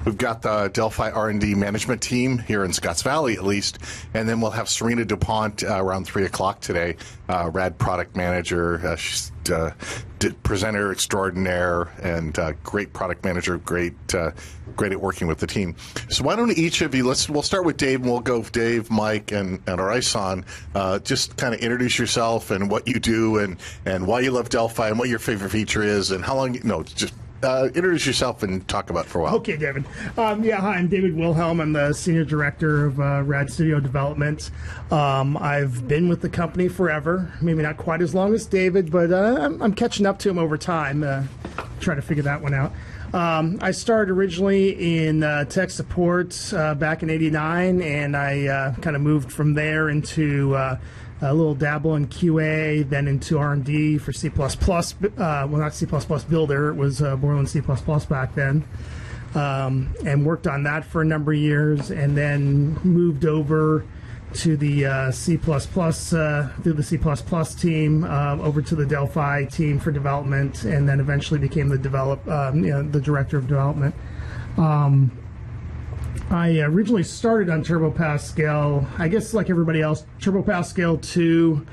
We've got the Delphi R&D management team here in Scotts Valley, at least, and then we'll have Serena DuPont around 3 o'clock today, RAD product manager. She's presenter extraordinaire and great product manager, great at working with the team. So why don't each of you, we'll start with Dave, and we'll go Dave, Mike, and our Ison. Just kind of introduce yourself and what you do and why you love Delphi and what your favorite feature is and how long, just introduce yourself and talk about it for a while. Okay, David. Hi, I'm David Wilhelm. I'm the Senior Director of RAD Studio Development. I've been with the company forever, maybe not quite as long as David, but I'm catching up to him over time, trying to figure that one out. I started originally in tech support back in '89, and I kind of moved from there into a little dabble in QA, then into R&D for C++. Well, not C++ Builder. It was Borland C++ back then. And worked on that for a number of years, and then moved over to the C++, through the C++ team, over to the Delphi team for development, and then eventually became the the director of development. I originally started on Turbo Pascal, I guess like everybody else, Turbo Pascal 2,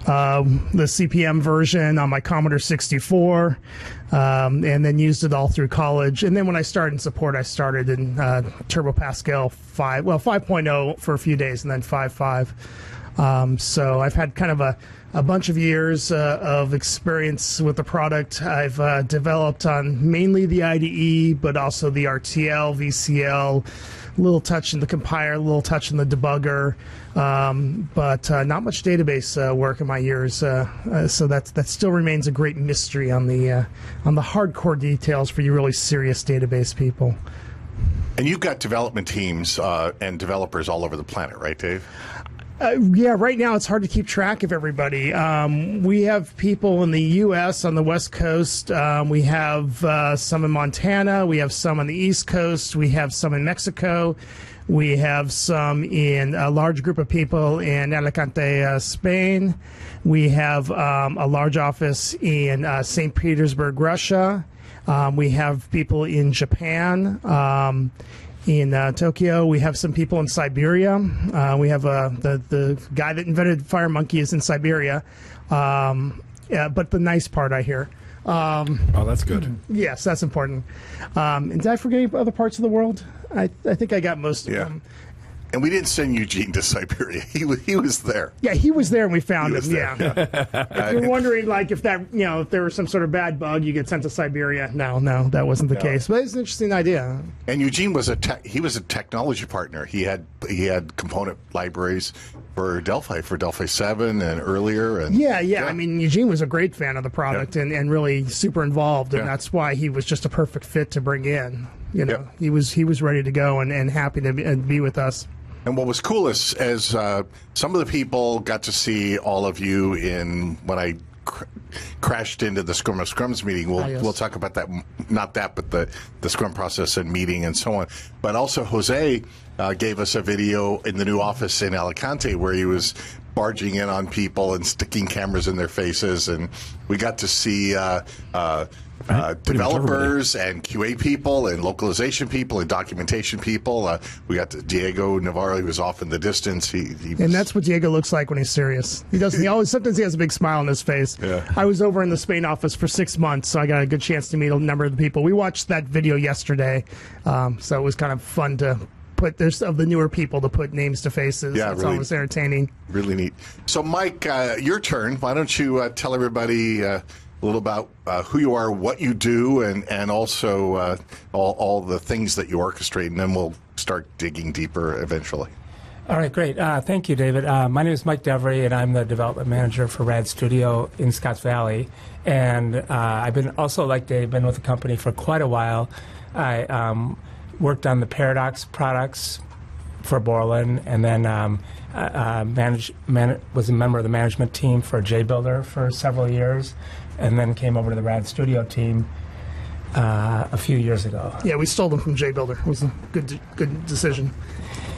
the CP/M version on my Commodore 64, and then used it all through college. And then when I started in support, I started in Turbo Pascal 5, well, 5.0 for a few days, and then 5.5. So I've had kind of a bunch of years of experience with the product. I've developed on mainly the IDE, but also the RTL, VCL, a little touch in the compiler, a little touch in the debugger, but not much database work in my years. So that still remains a great mystery on the hardcore details for you really serious database people. And you've got development teams and developers all over the planet, right, Dave? Yeah, right now it's hard to keep track of everybody. We have people in the U.S. on the West Coast. We have some in Montana. We have some on the East Coast. We have some in Mexico. We have some in a large group of people in Alicante, Spain. We have a large office in St. Petersburg, Russia. We have people in Japan. In Tokyo, we have some people in Siberia. We have the guy that invented FireMonkey is in Siberia. Yeah, but the nice part, I hear. Oh, that's good. Yes, that's important. And did I forget any other parts of the world? I think I got most of them. And we didn't send Eugene to Siberia. He was there. Yeah, he was there, and we found him. Yeah. If you're wondering, like, if that, if there was some sort of bad bug, you get sent to Siberia. No, that wasn't the case. But it's an interesting idea. And Eugene was a technology partner. He had component libraries for Delphi 7 and earlier. And yeah. I mean, Eugene was a great fan of the product and really super involved, and that's why he was just a perfect fit to bring in. He was ready to go and happy to be with us. And what was cool is, as some of the people got to see all of you when I crashed into the Scrum of Scrums meeting. We'll talk about that, not that, but the Scrum process and meeting and so on. But also Jose gave us a video in the new office in Alicante where he was barging in on people and sticking cameras in their faces, and we got to see developers and QA people and localization people and documentation people. We got Diego Navarro, who was off in the distance. And that's what Diego looks like when he's serious. He doesn't. Sometimes he has a big smile on his face. Yeah. I was over in the Spain office for 6 months, so I got a good chance to meet a number of the people. We watched that video yesterday, so it was kind of fun to put of the newer people to put names to faces. Yeah, it's always entertaining. Really neat. So, Mike, your turn. Why don't you tell everybody a little about who you are, what you do, and also all the things that you orchestrate, and then we'll start digging deeper eventually. All right, great. Thank you, David. My name is Mike Devery, and I'm the development manager for RAD Studio in Scotts Valley. And I've been also, like Dave, been with the company for quite a while. I worked on the Paradox products for Borland, and then was a member of the management team for JBuilder for several years, and then came over to the RAD Studio team a few years ago. Yeah, we stole them from JBuilder. It was a good decision.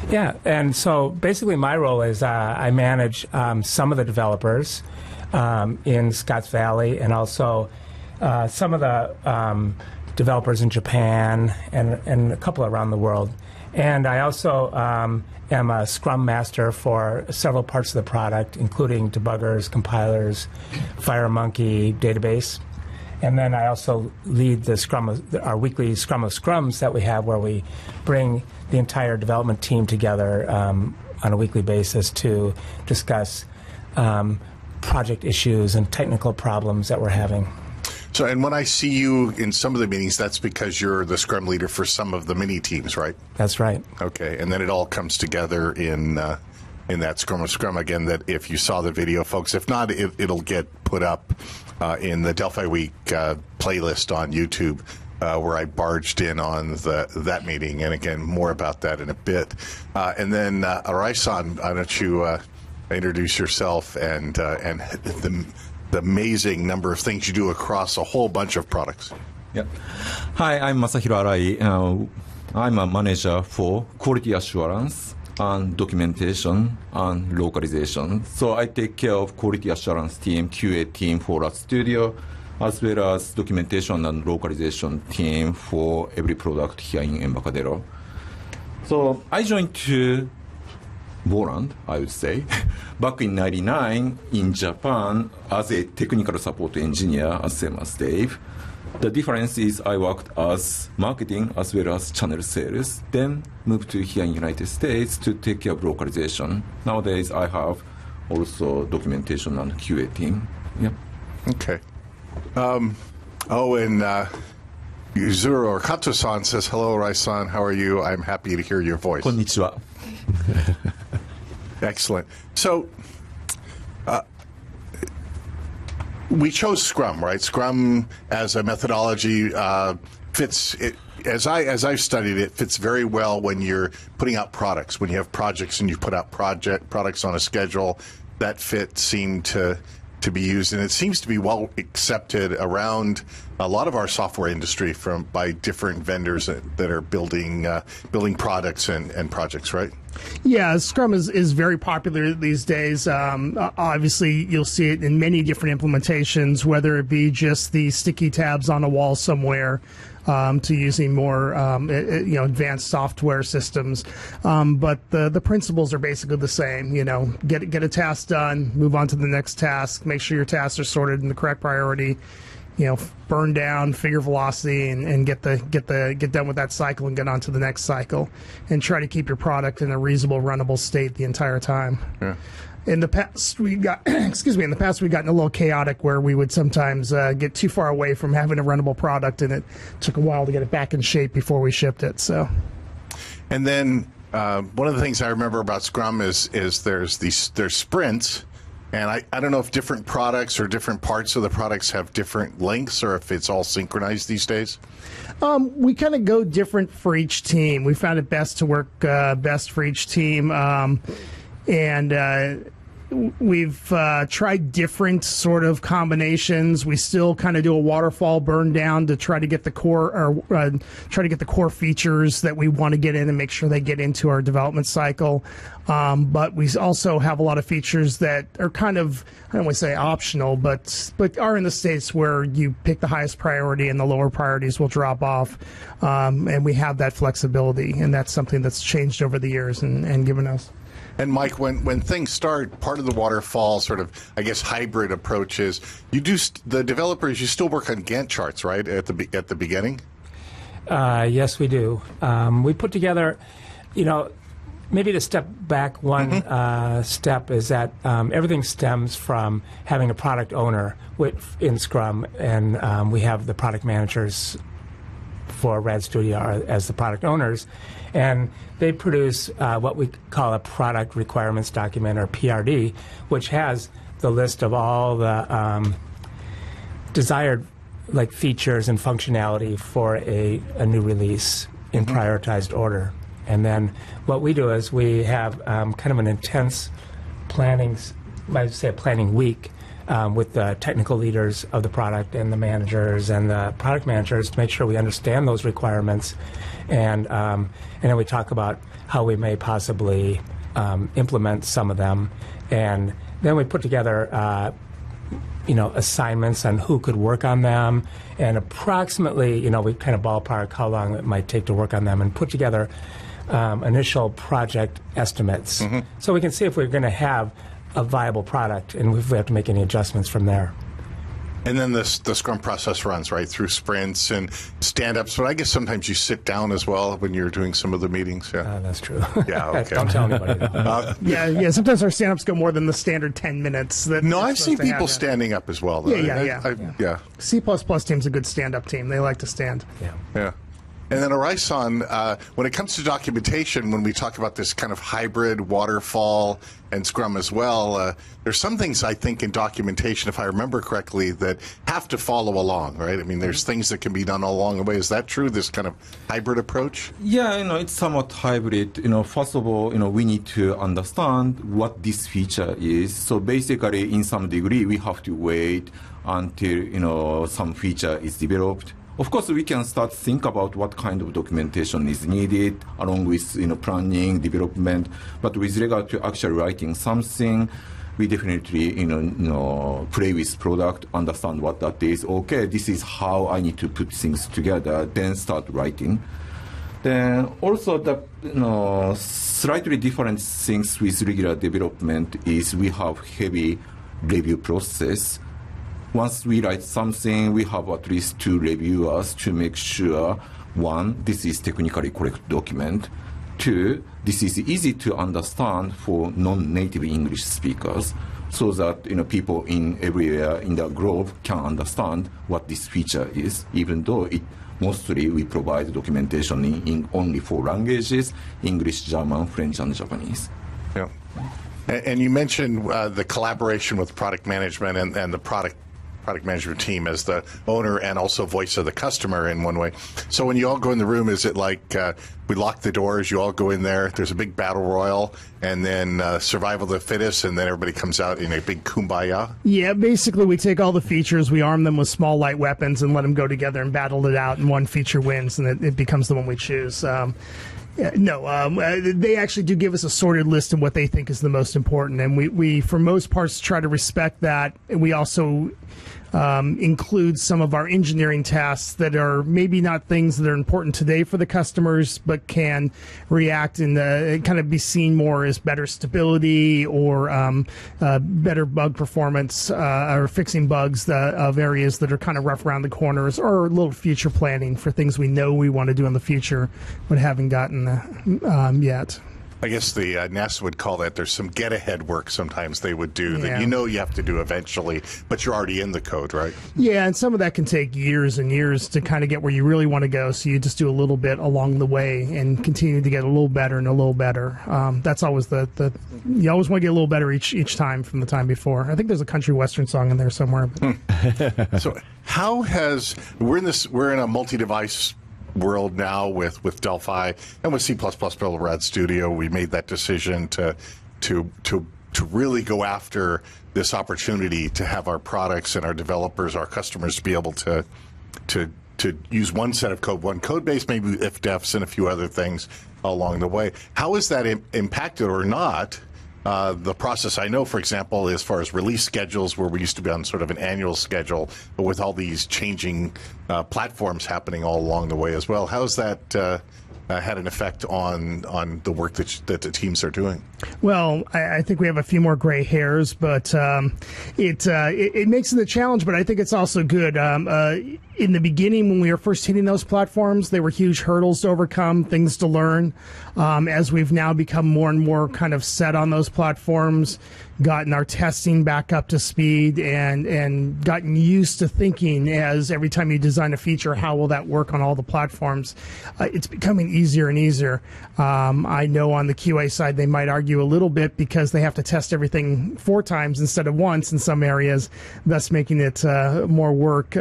Yeah, and so basically my role is I manage some of the developers in Scotts Valley, and also some of the developers in Japan and a couple around the world. And I also am a Scrum Master for several parts of the product, including debuggers, compilers, FireMonkey database. And then I also lead our weekly Scrum of Scrums that we have, where we bring the entire development team together on a weekly basis to discuss project issues and technical problems that we're having. So, and when I see you in some of the meetings, that's because you're the Scrum leader for some of the mini teams, right? That's right. Okay, and then it all comes together in that Scrum of Scrum again. That if you saw the video, folks, if not, it'll get put up in the Delphi Week playlist on YouTube, where I barged in on that meeting, and again, more about that in a bit. And then Arai-san, why don't you introduce yourself and the amazing number of things you do across a whole bunch of products. Yep. Hi, I'm Masahiro Arai. I'm a manager for quality assurance and documentation and localization. So I take care of quality assurance team, QA team for RAD Studio, as well as documentation and localization team for every product here in Embarcadero. So I joined to Poland, I would say, back in '99 in Japan as a technical support engineer, as same as Dave. The difference is I worked as marketing as well as channel sales, then moved to here in United States to take care of localization. Nowadays I have also documentation and QA team. Yeah. Okay. And Yuzuru or Kato-san says, hello, Arai-san, how are you? I'm happy to hear your voice. Konnichiwa. Excellent. So, we chose Scrum, right? Scrum as a methodology fits. As I've studied it, fits very well when you're putting out products. When you have projects and you put out products on a schedule, that fit seemed to be used, and it seems to be well accepted around a lot of our software industry by different vendors that are building products and projects, right? Yeah, Scrum is very popular these days. Obviously, you'll see it in many different implementations, whether it be just the sticky tabs on a wall somewhere, to using more advanced software systems. But the principles are basically the same. Get a task done, move on to the next task, make sure your tasks are sorted in the correct priority. Burn down, figure velocity, and get done with that cycle and get on to the next cycle, and try to keep your product in a reasonable, runnable state the entire time. Yeah. In the past, we got we'd gotten a little chaotic where we would sometimes get too far away from having a runnable product, and it took a while to get it back in shape before we shipped it. So, and then one of the things I remember about Scrum is there's sprints. And I don't know if different products or different parts of the products have different lengths, or if it's all synchronized these days. We kind of go different for each team. We found it best to work best for each team, and we've tried different sort of combinations. We still kind of do a waterfall burn down to try to get the core features that we want to get in and make sure they get into our development cycle. But we also have a lot of features that are kind of, I don't want to say optional, but are in the states where you pick the highest priority and the lower priorities will drop off. And we have that flexibility, and that's something that's changed over the years and given us. And Mike, when things start, part of the waterfall sort of, I guess, hybrid approaches, the developers, you still work on Gantt charts, right, at the beginning? Yes, we do. We put together, maybe to step back one step is that everything stems from having a product owner in Scrum, and we have the product managers for RAD Studio as the product owners, and they produce what we call a product requirements document, or PRD, which has the list of all the desired features and functionality for a new release in prioritized order. And then what we do is we have kind of an intense planning week with the technical leaders of the product and the managers and the product managers to make sure we understand those requirements, and then we talk about how we may possibly implement some of them, and then we put together assignments on who could work on them, and approximately, we kind of ballpark how long it might take to work on them, and put together initial project estimates, so we can see if we're going to have a viable product, and if we have to make any adjustments from there. And then the Scrum process runs, right, through sprints and stand-ups. But I guess sometimes you sit down as well when you're doing some of the meetings. Yeah, that's true. Yeah, okay. Don't tell anybody. Yeah. Sometimes our stand-ups go more than the standard 10 minutes. No, I've seen people standing up as well, though. Yeah. C++ team's a good stand-up team. They like to stand. Yeah. And then Ison, when it comes to documentation, when we talk about this kind of hybrid waterfall and Scrum as well, there's some things I think in documentation, if I remember correctly, that have to follow along, right? I mean, there's things that can be done all along the way. Is that true, this kind of hybrid approach? Yeah, it's somewhat hybrid. First of all, we need to understand what this feature is. So basically, in some degree, we have to wait until, some feature is developed. Of course, we can start to think about what kind of documentation is needed, along with planning, development. But with regard to actually writing something, we definitely play with product, understand what that is. Okay, this is how I need to put things together. Then start writing. Then also the slightly different things with regular development is we have heavy review process. Once we write something, we have at least 2 reviewers to make sure, 1, this is technically correct document. 2, this is easy to understand for non-native English speakers, so that people in everywhere in the globe can understand what this feature is, even though mostly we provide documentation in only 4 languages: English, German, French, and Japanese. Yeah. And you mentioned the collaboration with product management and the product management team as the owner and also voice of the customer in one way. So when you all go in the room, is it like we lock the doors, you all go in there, there's a big battle royal, and then survival of the fittest, and then everybody comes out in a big kumbaya? Yeah, basically we take all the features, we arm them with small light weapons and let them go together and battle it out, and one feature wins, and it becomes the one we choose. They actually do give us a sorted list of what they think is the most important, and we for most parts, try to respect that. And we also include some of our engineering tasks that are maybe not things that are important today for the customers, but can react and kind of be seen more as better stability or better bug performance or fixing bugs of areas that are kind of rough around the corners, or a little future planning for things we know we want to do in the future but haven't gotten yet. I guess the NASA would call that, there's some get-ahead work sometimes they would do that you have to do eventually, but you're already in the code, right? Yeah, and some of that can take years and years to kind of get where you really want to go, so you just do a little bit along the way and continue to get a little better and a little better. That's always you always want to get a little better each time from the time before. I think there's a country western song in there somewhere. So we're in a multi-device world now with Delphi and with C++ built RAD Studio. We made that decision to really go after this opportunity to have our products and our developers, our customers, to be able to use one set of code, one code base, maybe if defs and a few other things along the way. How has that impacted or not the process? I know, for example, as far as release schedules, where we used to be on sort of an annual schedule, but with all these changing platforms happening all along the way as well, how has that had an effect on the work that the teams are doing? Well, I think we have a few more gray hairs, but it makes it a challenge, but I think it's also good. In the beginning, when we were first hitting those platforms, they were huge hurdles to overcome, things to learn. As we've now become more and more kind of set on those platforms, gotten our testing back up to speed, and gotten used to thinking as every time you design a feature, how will that work on all the platforms? It's becoming easier and easier. I know on the QA side, they might argue a little bit because they have to test everything 4 times instead of once in some areas, thus making it more work.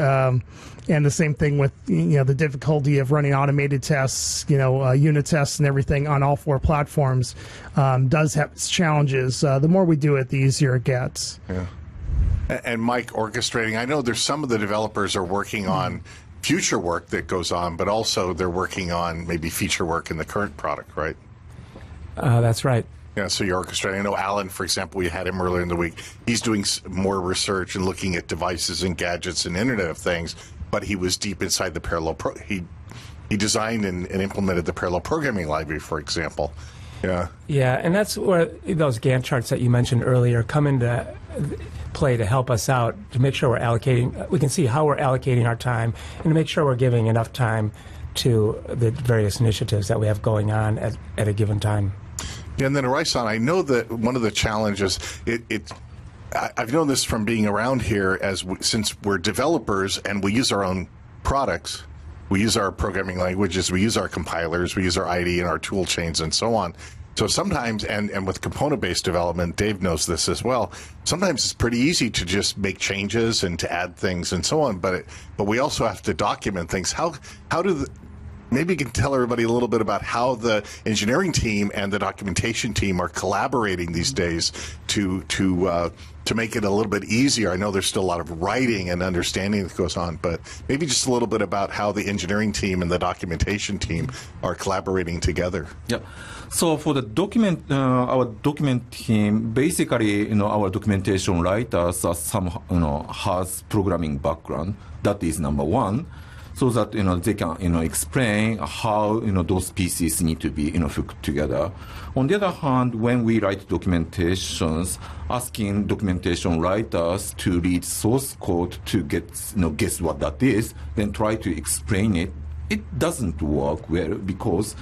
And the same thing with the difficulty of running automated tests, unit tests and everything on all 4 platforms does have its challenges. The more we do it, the easier it gets. Yeah. And Mike, orchestrating, I know there's some of the developers are working on future work that goes on, but also they're working on maybe feature work in the current product, right? That's right. Yeah, so you're orchestrating. I know Alan, for example, we had him earlier in the week. He's doing more research and looking at devices and gadgets and Internet of Things, but he was deep inside the parallel. He designed and implemented the parallel programming library, for example. Yeah. Yeah, and that's where those Gantt charts that you mentioned earlier come into play to help us out, to make sure we can see how we're allocating our time, and to make sure we're giving enough time to the various initiatives that we have going on at a given time. Yeah, and then Arai-san, I know that one of the challenges, I've known this from being around here, since we're developers and we use our own products, we use our programming languages, we use our compilers, we use our IDE and our tool chains and so on. So sometimes, and with component-based development, Dave knows this as well, sometimes it's pretty easy to just make changes and to add things and so on, but we also have to document things. Maybe you can tell everybody a little bit about how the engineering team and the documentation team are collaborating these days to make it a little bit easier. I know there's still a lot of writing and understanding that goes on, but maybe just a little bit about how the engineering team and the documentation team are collaborating together. Yeah. So for the document, our document team, basically, our documentation writers are has programming background. That is number one. So that they can explain how those pieces need to be hooked together. On the other hand, when we write documentations, asking documentation writers to read source code to guess what that is, then try to explain it, it doesn't work well, because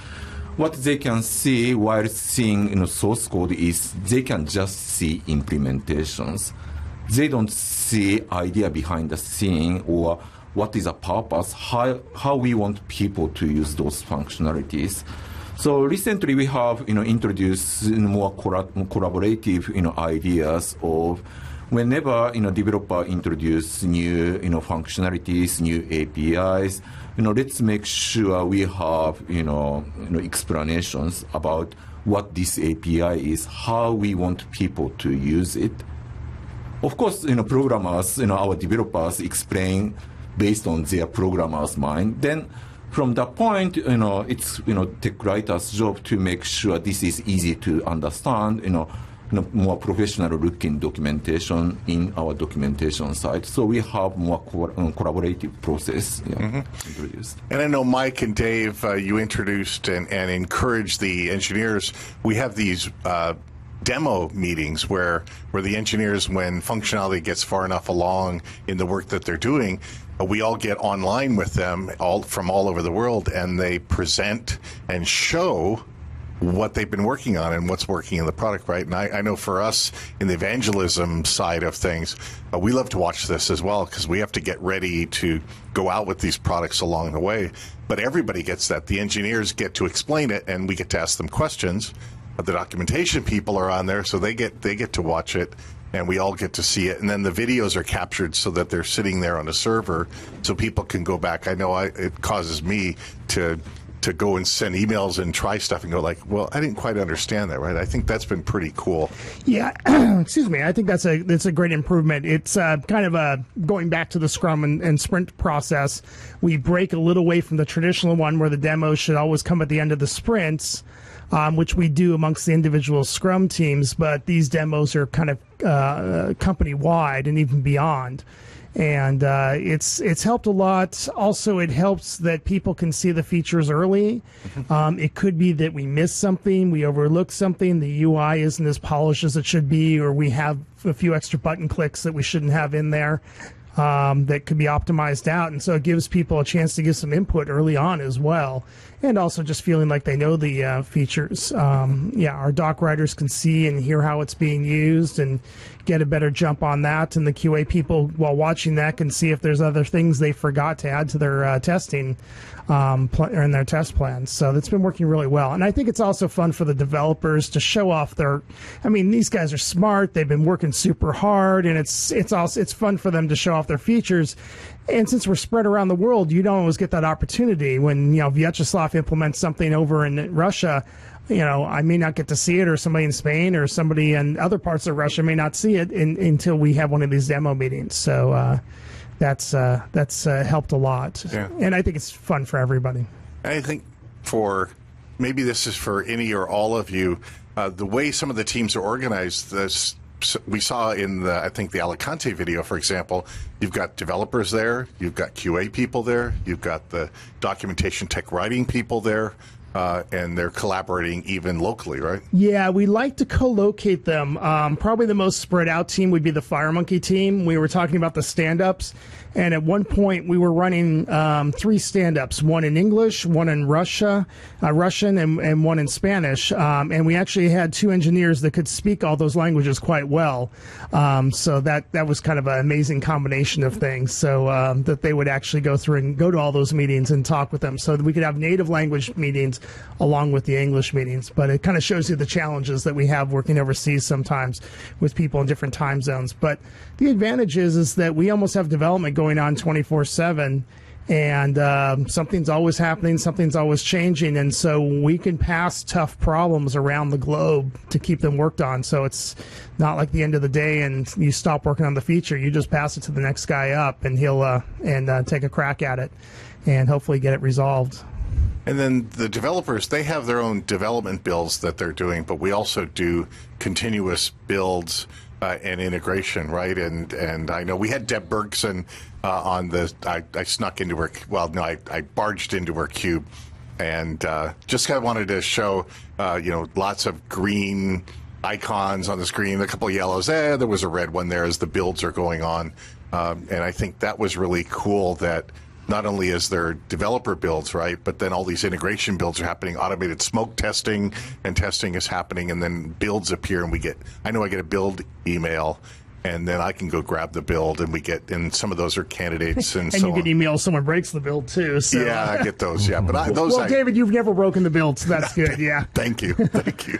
what they can see while seeing source code is they can just see implementations. They don't see idea behind the scene or what is the purpose, how we want people to use those functionalities. So recently we have introduced more collaborative ideas of whenever developer introduce new functionalities, new APIs, let's make sure we have explanations about what this API is, how we want people to use it. Of course, programmers, our developers explain based on their programmer's mind. Then from that point, it's tech writer's job to make sure this is easy to understand, more professional looking documentation in our documentation side. So we have more collaborative process introduced. And I know Mike and Dave, you introduced and encouraged the engineers. We have these demo meetings where the engineers, when functionality gets far enough along in the work that they're doing, we all get online with them from all over the world, and they present and show what they've been working on and what's working in the product, right? And I know for us in the evangelism side of things, we love to watch this as well, because we have to get ready to go out with these products along the way. But everybody gets that. The engineers get to explain it, and we get to ask them questions. But the documentation people are on there, so they get to watch it, and we all get to see it. And then the videos are captured so that they're sitting there on a server, so people can go back. I know it causes me to go and send emails and try stuff and go like, well, I didn't quite understand that, right? I think that's been pretty cool. Yeah, excuse me. I think that's a great improvement. It's kind of going back to the Scrum and Sprint process. We break a little away from the traditional one where the demos should always come at the end of the sprints, which we do amongst the individual Scrum teams, but these demos are kind of company-wide and even beyond. And it's helped a lot. Also, it helps that people can see the features early. It could be that we missed something, we overlooked something, the UI isn't as polished as it should be, or we have a few extra button clicks that we shouldn't have in there. That could be optimized out, and so it gives people a chance to give some input early on as well, and also just feeling like they know the features. Our doc writers can see and hear how it's being used and get a better jump on that, and the QA people, while watching that, can see if there's other things they forgot to add to their testing or in their test plans. So that's been working really well, and I think it's also fun for the developers to show off these guys are smart, they've been working super hard, and it's fun for them to show off their features. And since we're spread around the world, you don't always get that opportunity. When Vyacheslav implements something over in Russia, I may not get to see it, or somebody in Spain or somebody in other parts of Russia may not see it until we have one of these demo meetings. So that's helped a lot, and I think it's fun for everybody. I think for maybe this is for any or all of you. The way some of the teams are organized, we saw in I think the Alicante video, for example, you've got developers there, you've got QA people there, you've got the documentation tech writing people there, and they're collaborating even locally, right? Yeah, we like to co-locate them. Probably the most spread out team would be the FireMonkey team. We were talking about the stand-ups, and at one point we were running 3 stand-ups, one in English, one in Russian, and one in Spanish. And we actually had 2 engineers that could speak all those languages quite well. So that was kind of an amazing combination of things. So that they would actually go through and go to all those meetings and talk with them, so that we could have native language meetings along with the English meetings. But it kind of shows you the challenges that we have working overseas sometimes with people in different time zones. But the advantage is that we almost have development going on 24/7, and something's always happening, something's always changing, and so we can pass tough problems around the globe to keep them worked on. So it's not like the end of the day and you stop working on the feature. You just pass it to the next guy up, and he'll take a crack at it and hopefully get it resolved. And then the developers, they have their own development builds that they're doing, but we also do continuous builds and integration, right? And I know we had Deb Bergson on the, I snuck into her, well, no, I barged into her cube, and just kind of wanted to show, lots of green icons on the screen, a couple of yellows, there was a red one there as the builds are going on. And I think that was really cool that not only is there developer builds, right, but then all these integration builds are happening, automated smoke testing and testing is happening, and then builds appear, and I know I get a build email, and then I can go grab the build, and some of those are candidates, and so you get emails someone breaks the build too. So. Yeah, I get those. Yeah, but David, you've never broken the build, so that's good. Yeah. Thank you.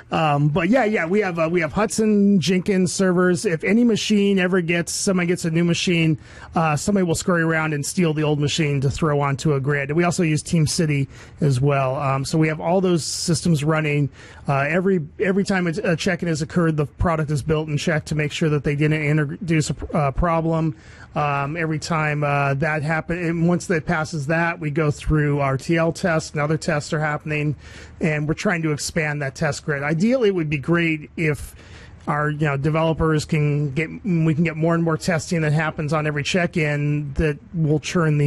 But yeah, we have Hudson Jenkins servers. If any machine somebody gets a new machine, somebody will scurry around and steal the old machine to throw onto a grid. And we also use Team City as well. So we have all those systems running. Every time a check-in has occurred, the product is built and checked to make sure that they didn't introduce a problem. Every time that happens, and once that passes that, we go through our TL tests, and other tests are happening, and we're trying to expand that test grid. Ideally, it would be great if our developers we can get more and more testing that happens on every check-in that will churn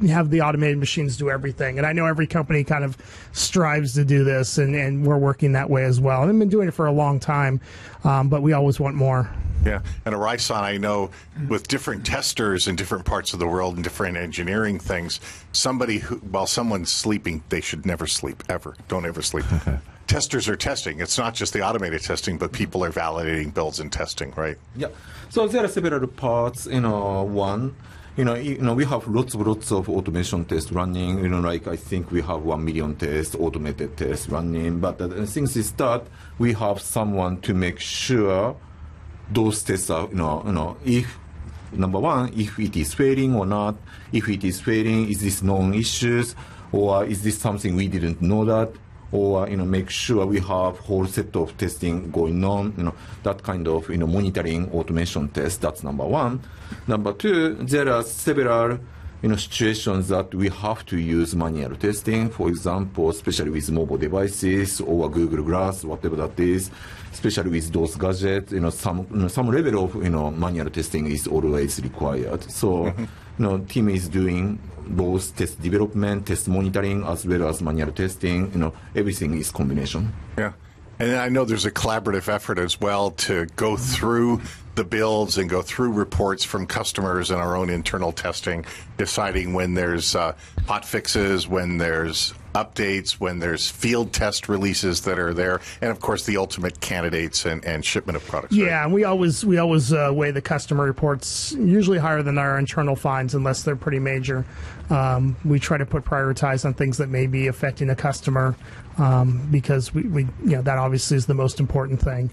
have the automated machines do everything. And I know every company kind of strives to do this, and we're working that way as well. And I've been doing it for a long time, but we always want more. Yeah, and Arai-san, I know with different testers in different parts of the world and different engineering things, while someone's sleeping, they should never sleep, ever. Don't ever sleep. Testers are testing. It's not just the automated testing, but people are validating builds and testing, right? Yeah. So there are several parts. One, we have lots of automation tests running. Like I think we have 1 million tests, automated tests running. But the things is that we have someone to make sure those tests are, if number one, if it is failing or not. If it is failing, is this known issues, or is this something we didn't know that? Or make sure we have whole set of testing going on, that kind of monitoring automation test. That's number one. Number two, there are several situations that we have to use manual testing. For example, especially with mobile devices or Google Glass, whatever that is, especially with those gadgets, some level of manual testing is always required. So team is doing both test development, test monitoring, as well as manual testing. Everything is combination. Yeah. And I know there's a collaborative effort as well to go through the builds and go through reports from customers and our own internal testing, deciding when there's hot fixes, when there's updates, when there's field test releases that are there, and of course the ultimate candidates and shipment of products. Yeah, right? And we always weigh the customer reports usually higher than our internal finds unless they're pretty major. We try to prioritize on things that may be affecting a customer because we that obviously is the most important thing.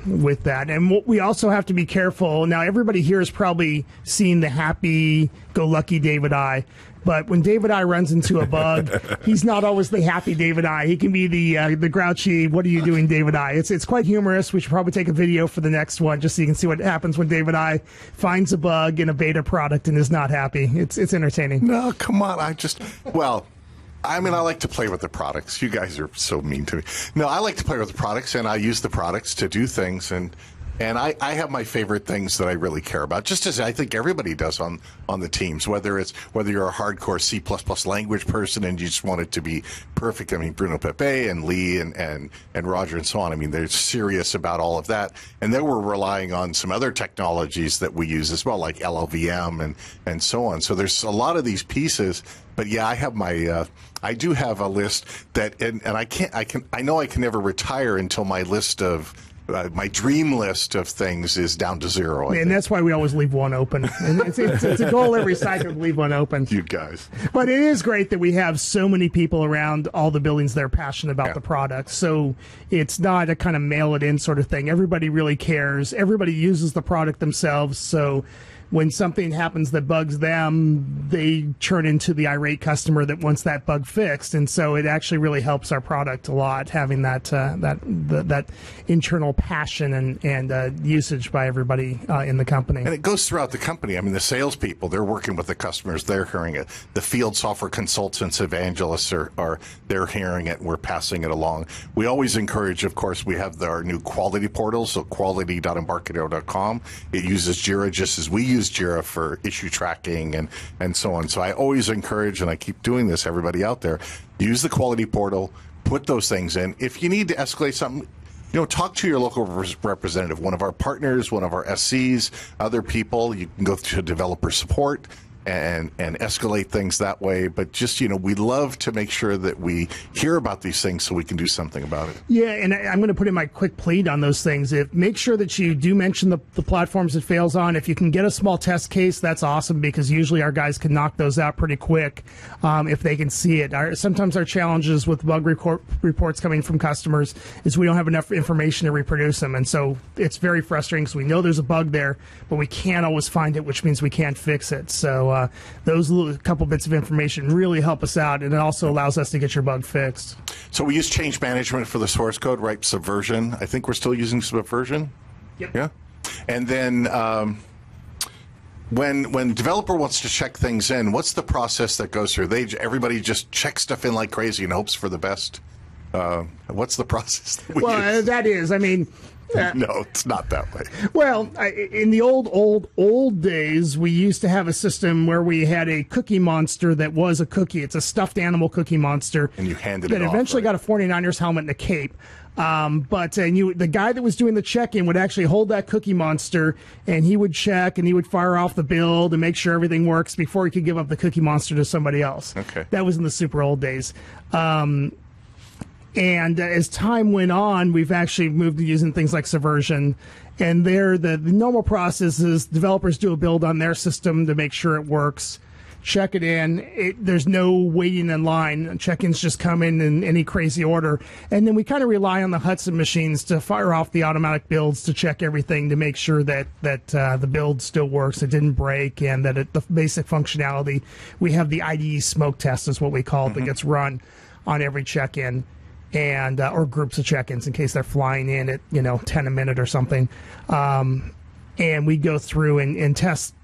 With that. And we also have to be careful. Now, everybody here has probably seen the happy-go-lucky David I, but when David I runs into a bug, he's not always the happy David I. He can be the grouchy, what are you doing, David I? It's quite humorous. We should probably take a video for the next one just so you can see what happens when David I finds a bug in a beta product and is not happy. It's entertaining. No, come on. I mean, I like to play with the products. You guys are so mean to me. No, I like to play with the products, and I use the products to do things. And I have my favorite things that I really care about, just as I think everybody does on the teams, whether you're a hardcore C++ language person and you just want it to be perfect. I mean, Bruno Pepe and Lee and Roger and so on. I mean, they're serious about all of that. And then we're relying on some other technologies that we use as well, like LLVM and so on. So there's a lot of these pieces. But yeah, I have my I do have a list that, and I know I can never retire until my list of my dream list of things is down to zero. And that's why we always leave one open. And it's a goal every cycle to leave one open. You guys. But it is great that we have so many people around all the buildings that are passionate about the product. So it's not a kind of mail it in sort of thing. Everybody really cares. Everybody uses the product themselves. So when something happens that bugs them, they turn into the irate customer that wants that bug fixed, and so it actually really helps our product a lot, having that internal passion and usage by everybody in the company. And it goes throughout the company. I mean, the salespeople, they're working with the customers, they're hearing it. The field software consultants, evangelists they're hearing it, and we're passing it along. We always encourage, of course, we have our new quality portal, so quality.embarcadero.com. It uses Jira just as we use Jira for issue tracking and so on. So I always encourage, and I keep doing this, everybody out there, use the quality portal, put those things in. If you need to escalate something, talk to your local representative, one of our partners, one of our SCs, other people. You can go to developer support and escalate things that way. But just, we love to make sure that we hear about these things so we can do something about it. Yeah, and I'm going to put in my quick plead on those things. Make sure that you do mention the platforms it fails on. If you can get a small test case, that's awesome, because usually our guys can knock those out pretty quick if they can see it. Sometimes our challenges with bug reports coming from customers is we don't have enough information to reproduce them. And so it's very frustrating because we know there's a bug there, but we can't always find it, which means we can't fix it. So those little couple bits of information really help us out, and it also allows us to get your bug fixed. So we use change management for the source code, right? Subversion. I think we're still using Subversion. Yep. Yeah. And then when developer wants to check things in, what's the process that goes through? Everybody just checks stuff in like crazy and hopes for the best. What's the process that we use? That is, I mean. No, it's not that way. Well, in the old days, we used to have a system where we had a cookie monster that was a cookie. It's a stuffed animal cookie monster. And you handed it off. That eventually right? got a 49ers helmet and a cape. But the guy that was doing the check-in would actually hold that cookie monster, and he would check, and he would fire off the build and make sure everything works before he could give up the cookie monster to somebody else. Okay. That was in the super old days. And as time went on, we've actually moved to using things like Subversion. And there, the normal process is developers do a build on their system to make sure it works, check it in. There's no waiting in line. Check-ins just come in any crazy order. And then we kind of rely on the Hudson machines to fire off the automatic builds to check everything to make sure that the build still works, it didn't break, and that the basic functionality. We have the IDE smoke test is what we call it, that gets run on every check-in. And or groups of check-ins in case they're flying in at 10 a minute or something, and we go through and test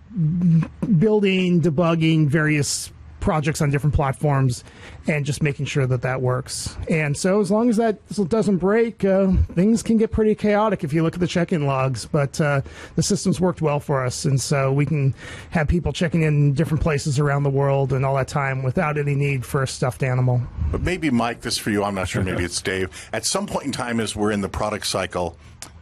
building, debugging various projects on different platforms, and just making sure that works. And so as long as that doesn't break, things can get pretty chaotic if you look at the check-in logs. But the system's worked well for us, and so we can have people checking in different places around the world and all that time without any need for a stuffed animal. But maybe, Mike, this is for you. I'm not sure. Maybe it's Dave. At some point in time, as we're in the product cycle,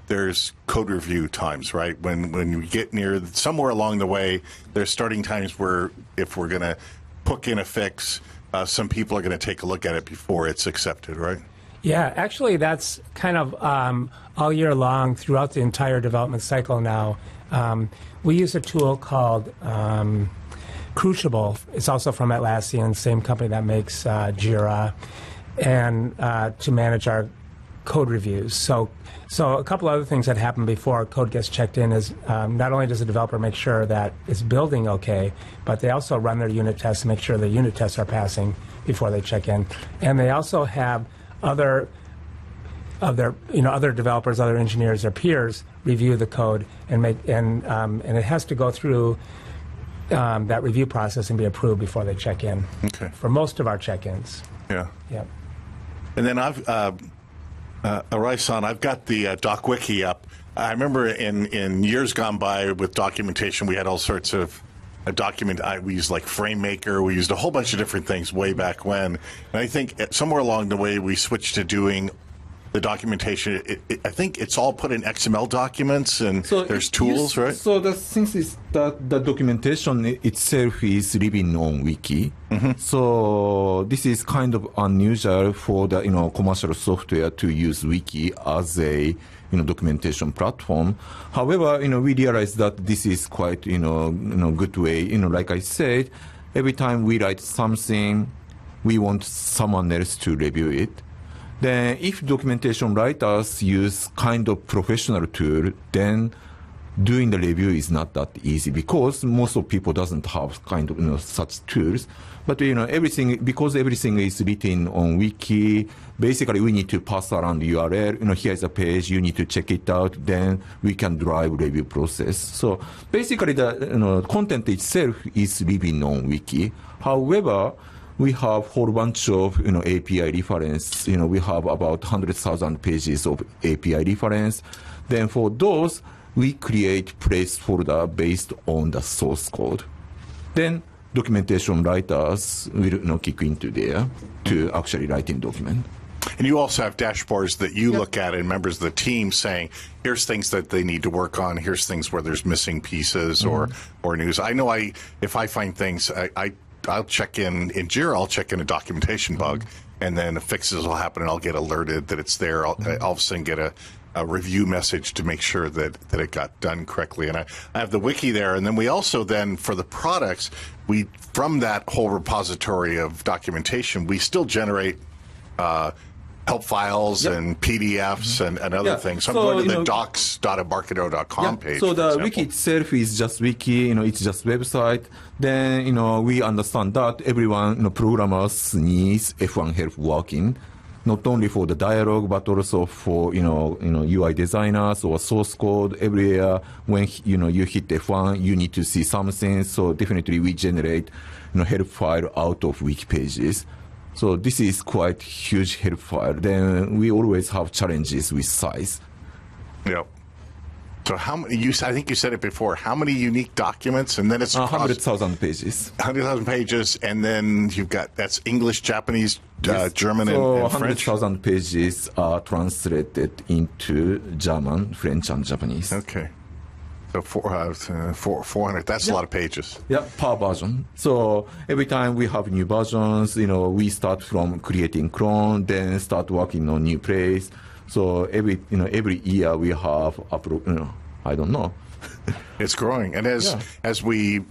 there's code review times, right? When you get near somewhere along the way, there's starting times where if we're going to hook in a fix, some people are going to take a look at it before it's accepted, right? Yeah, actually, that's kind of all year long throughout the entire development cycle now. We use a tool called Crucible. It's also from Atlassian, same company that makes Jira, and to manage our code reviews. So a couple other things that happen before code gets checked in is not only does the developer make sure that it's building okay, but they also run their unit tests to make sure the unit tests are passing before they check in. And they also have other developers, other engineers, their peers review the code and it has to go through that review process and be approved before they check in. Okay. For most of our check-ins. Yeah. Yep. And then Arai-san, I've got the Doc Wiki up. I remember in years gone by with documentation, we had all sorts of we used like FrameMaker, we used a whole bunch of different things way back when. And I think somewhere along the way we switched to doing the documentation. I think it's all put in XML documents, and so there's tools, right? So the thing is that the documentation itself is living on Wiki. Mm-hmm. So this is kind of unusual for the commercial software to use Wiki as a documentation platform. However, we realize that this is quite good way. Like I said, every time we write something, we want someone else to review it. Then if documentation writers use kind of professional tool, then doing the review is not that easy because most of people doesn't have kind of such tools. But because everything is written on Wiki, basically we need to pass around the URL. Here's a page, you need to check it out. Then we can drive review process. So basically the content itself is living on Wiki. However, we have whole bunch of API reference. We have about 100,000 pages of API reference. Then for those, we create placeholder based on the source code. Then documentation writers will kick into there to actually write in document. And you also have dashboards that you look at and members of the team saying, here's things that they need to work on, here's things where there's missing pieces or news. I know if I find things, I'll check in Jira, I'll check in a documentation bug, and then fixes will happen and I'll get alerted that it's there. I'll all of a sudden get a review message to make sure that it got done correctly. And I have the wiki there. And then we also for the products, from that whole repository of documentation, we still generate help files and PDFs and other things. So I'm going to the docs.embarcadero.com page. So the wiki itself is just wiki, it's just website. Then, we understand that everyone, programmers needs F1 help working, not only for the dialogue, but also for, UI designers or source code everywhere. When, you hit F1, you need to see something. So definitely we generate, help file out of wiki pages. So this is quite huge help file. Then we always have challenges with size. Yep. So how many? I think you said it before. How many unique documents? And then it's 100,000 pages. 100,000 pages, and then you've got that's English, Japanese, German, and French. 100,000 pages are translated into German, French, and Japanese. Okay. So 400. That's a lot of pages. Yeah, per version. So every time we have new versions, we start from creating clone, then start working on new place. So every year we have I don't know. It's growing, and as we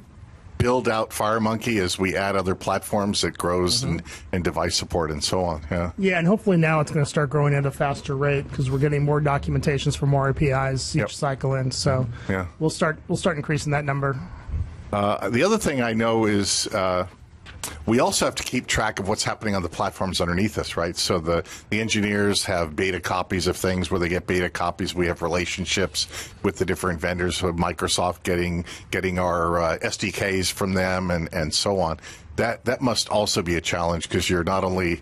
build out FireMonkey, as we add other platforms, it grows and device support and so on. Yeah, and hopefully now it's going to start growing at a faster rate because we're getting more documentations for more APIs each cycle in. So we'll start increasing that number. The other thing I know is we also have to keep track of what's happening on the platforms underneath us, right? So the engineers have beta copies of things where they get beta copies. We have relationships with the different vendors, so Microsoft getting our SDKs from them and so on. That must also be a challenge because you're not only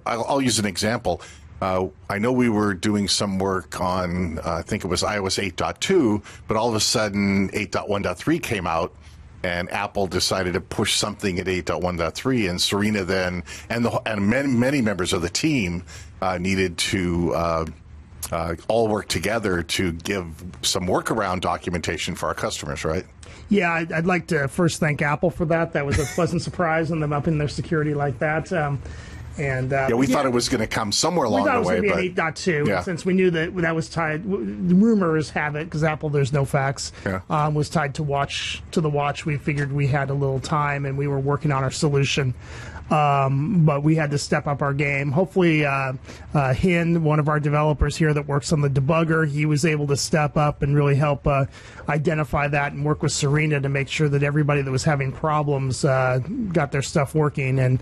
I'll use an example. I know we were doing some work on I think it was iOS 8.2, but all of a sudden 8.1.3 came out. And Apple decided to push something at 8.1.3, and Serena then, and many members of the team needed to all work together to give some workaround documentation for our customers, right? Yeah, I'd like to first thank Apple for that. That was a pleasant surprise on them upping their security like that. We thought it was going to come somewhere along the way. We thought it was going to be an 8.2, since we knew that was tied. The rumors have it, because Apple, there's no facts, was tied to the watch. We figured we had a little time, and we were working on our solution. But we had to step up our game. Hopefully, Hin, one of our developers here that works on the debugger, he was able to step up and really help identify that and work with Serena to make sure that everybody that was having problems got their stuff working.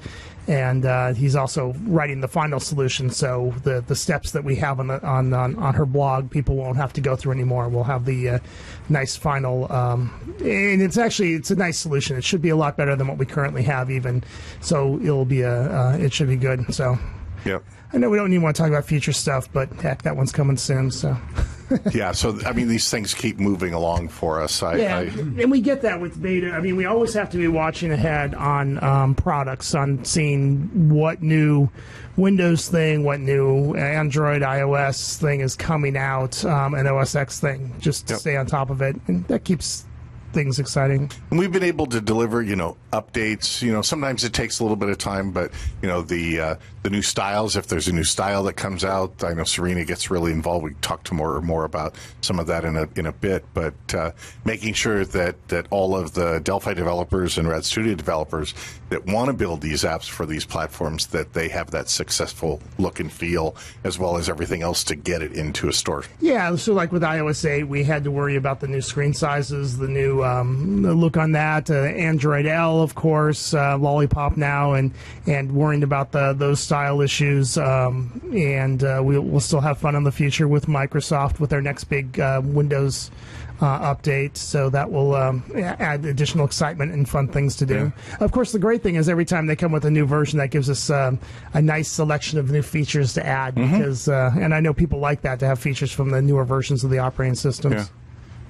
and he's also writing the final solution. So the steps that we have on her blog, people won't have to go through anymore. We'll have the nice final, and it's a nice solution. It should be a lot better than what we currently have, even. So it should be good. So. Yep. I know we don't even want to talk about future stuff, but heck, that one's coming soon. So. Yeah, so I mean, these things keep moving along for us. And we get that with beta. I mean, we always have to be watching ahead on products, on seeing what new Windows thing, what new Android, iOS thing is coming out, an OS X thing, just to stay on top of it, and that keeps things exciting. And we've been able to deliver, updates. Sometimes it takes a little bit of time, but the new styles. If there's a new style that comes out, I know Serena gets really involved. We talk to more about some of that in a bit. But making sure that all of the Delphi developers and RAD Studio developers that want to build these apps for these platforms, that they have that successful look and feel, as well as everything else to get it into a store. Yeah, so like with iOS 8, we had to worry about the new screen sizes, the new look on that, Android L, of course, Lollipop now, and worrying about those style issues. And we'll still have fun in the future with Microsoft with their next big Windows update, so that will add additional excitement and fun things to do. Yeah. Of course, the great thing is every time they come with a new version, that gives us a nice selection of new features to add, because and I know people like that, to have features from the newer versions of the operating systems. Yeah.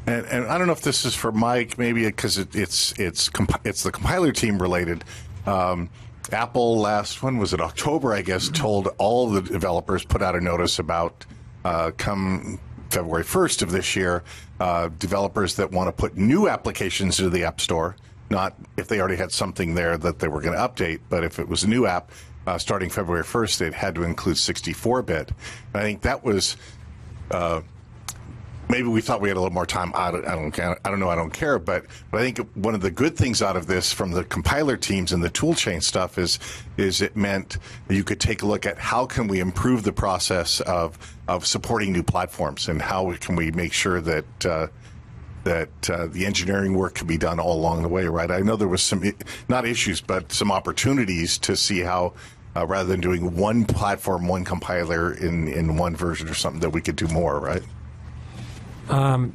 And I don't know if this is for Mike, maybe because it's the compiler team related. Apple when was it, October, I guess, told all the developers, put out a notice about come February 1st of this year, developers that want to put new applications into the App Store, not if they already had something there that they were going to update, but if it was a new app, starting February 1st, it had to include 64-bit. I think that was... maybe we thought we had a little more time. I don't care. But I think one of the good things out of this from the compiler teams and the toolchain stuff is it meant that you could take a look at how can we improve the process of supporting new platforms, and how can we make sure that the engineering work can be done all along the way. Right? I know there was some not issues, but some opportunities to see how. Rather than doing one platform, one compiler in one version or something, that we could do more. Right?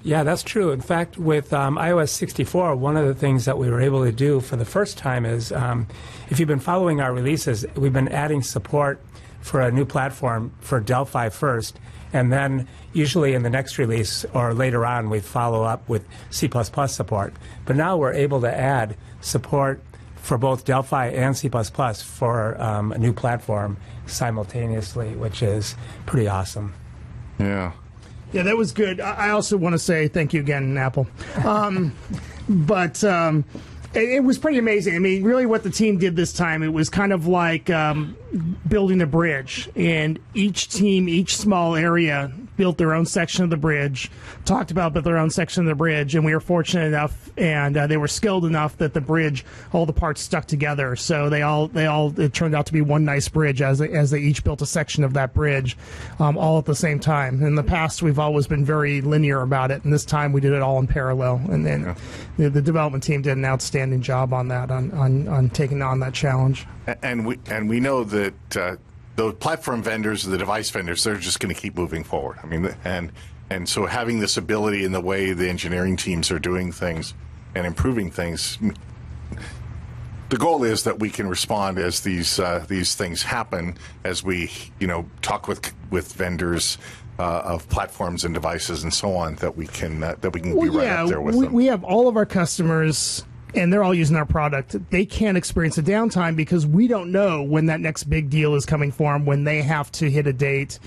Yeah, that's true. In fact, with iOS 64, one of the things that we were able to do for the first time is, if you've been following our releases, we've been adding support for a new platform for Delphi first, and then usually in the next release or later on, we follow up with C++ support. But now we're able to add support for both Delphi and C++ for a new platform simultaneously, which is pretty awesome. Yeah. Yeah, that was good. I also want to say thank you again, Apple. But it was pretty amazing. I mean, really what the team did this time, it was kind of like building a bridge. And each team, each small area, built their own section of the bridge, talked about their own section of the bridge, and we were fortunate enough, and they were skilled enough that the bridge, all the parts stuck together. So it turned out to be one nice bridge as they each built a section of that bridge, all at the same time. In the past, we've always been very linear about it, and this time we did it all in parallel. And then the development team did an outstanding job on that, on taking on that challenge. And we know that the platform vendors, the device vendors, they're just going to keep moving forward. I mean, and so having this ability in the way the engineering teams are doing things and improving things, the goal is that we can respond as these things happen, as we talk with vendors of platforms and devices and so on, that we can be right up there with them. We have all of our customers, and they're all using our product. They can't experience a downtime because we don't know when that next big deal is coming for them, when they have to hit a date.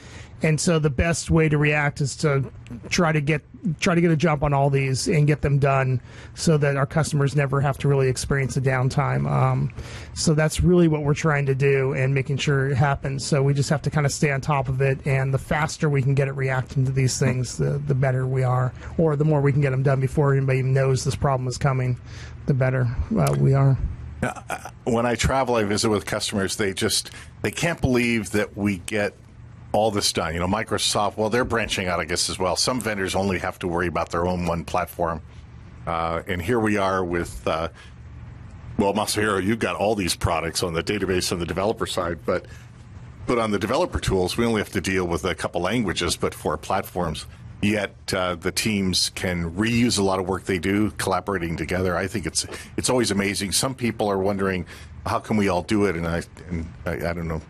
And so the best way to react is to try to get a jump on all these and get them done, so that our customers never have to really experience a downtime. So that's really what we're trying to do, and making sure it happens. So we just have to kind of stay on top of it, and the faster we can get it reacting to these things, the better we are, or the more we can get them done before anybody even knows this problem is coming, the better we are. When I travel, I visit with customers. They can't believe that we get all this done. Microsoft, well, they're branching out, I guess, as well. Some vendors only have to worry about their own one platform. And here we are with Well, Masahiro, you've got all these products on the database on the developer side, but on the developer tools, we only have to deal with a couple languages, but for platforms, yet the teams can reuse a lot of work they do, collaborating together. I think it's always amazing. Some people are wondering, how can we all do it? And I don't know.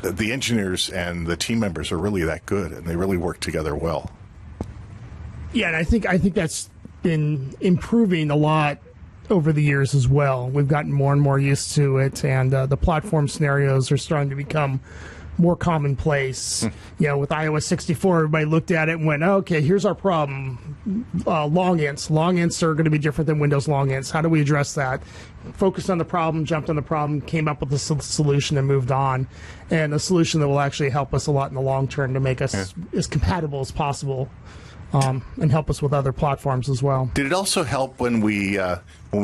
The engineers and the team members are really that good, and they really work together well. Yeah, and I think that's been improving a lot over the years as well. We've gotten more and more used to it, and the platform scenarios are starting to become more commonplace. You know, with iOS 64, everybody looked at it and went, okay, here's our problem. Long ints. Long ints are going to be different than Windows long ints. How do we address that? Focused on the problem, jumped on the problem, came up with a solution, and moved on. And a solution that will actually help us a lot in the long term to make us as compatible as possible. And help us with other platforms as well. Did it also help when we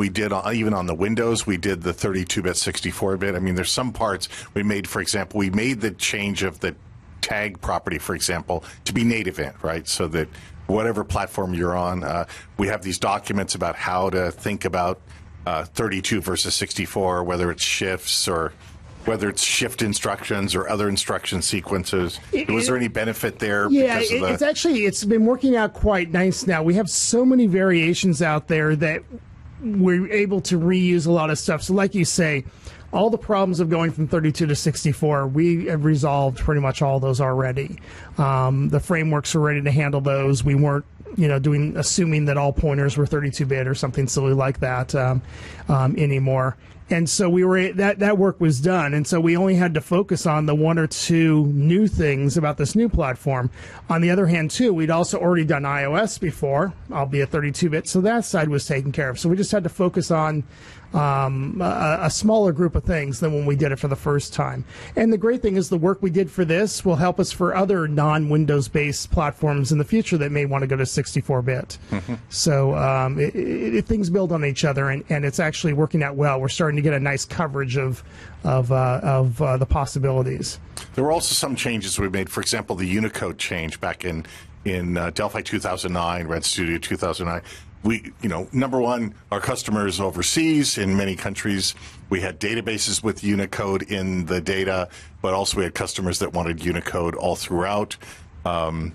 did, even on the Windows, we did the 32-bit, 64-bit? I mean, there's some parts we made, for example, we made the change of the tag property, for example, to be native int, right? So that whatever platform you're on, we have these documents about how to think about 32 versus 64, whether it's shifts or whether it's shift instructions or other instruction sequences. Was there any benefit there? Yeah, it's been working out quite nice now. We have so many variations out there that we're able to reuse a lot of stuff. So like you say, all the problems of going from 32 to 64, we have resolved pretty much all those already. The frameworks are ready to handle those. We weren't assuming that all pointers were 32-bit or something silly like that anymore. And so that work was done, and so we only had to focus on the one or two new things about this new platform. On the other hand, too, we'd also already done iOS before, albeit 32-bit, so that side was taken care of. So we just had to focus on a smaller group of things than when we did it for the first time. And the great thing is the work we did for this will help us for other non-Windows-based platforms in the future that may want to go to 64-bit. So things build on each other, and it's actually working out well. We're starting to get a nice coverage of the possibilities. There were also some changes we made. For example, the Unicode change back in Delphi 2009, RAD Studio 2009. We, number one, our customers overseas in many countries, we had databases with Unicode in the data, but also we had customers that wanted Unicode all throughout. And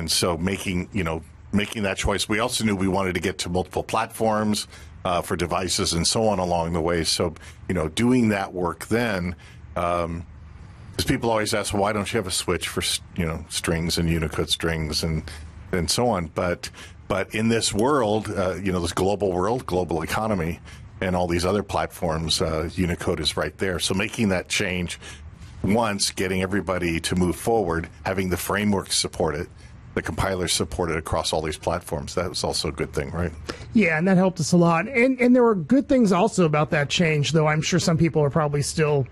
so making that choice, we also knew we wanted to get to multiple platforms for devices and so on along the way. So, doing that work then, because people always ask, well, why don't you have a switch for, strings and Unicode strings and so on? But in this world, this global world, global economy, and all these other platforms, Unicode is right there. So making that change once, getting everybody to move forward, having the framework support it, the compilers support it across all these platforms, that was also a good thing, right? Yeah, and that helped us a lot. And there were good things also about that change, though I'm sure some people are probably still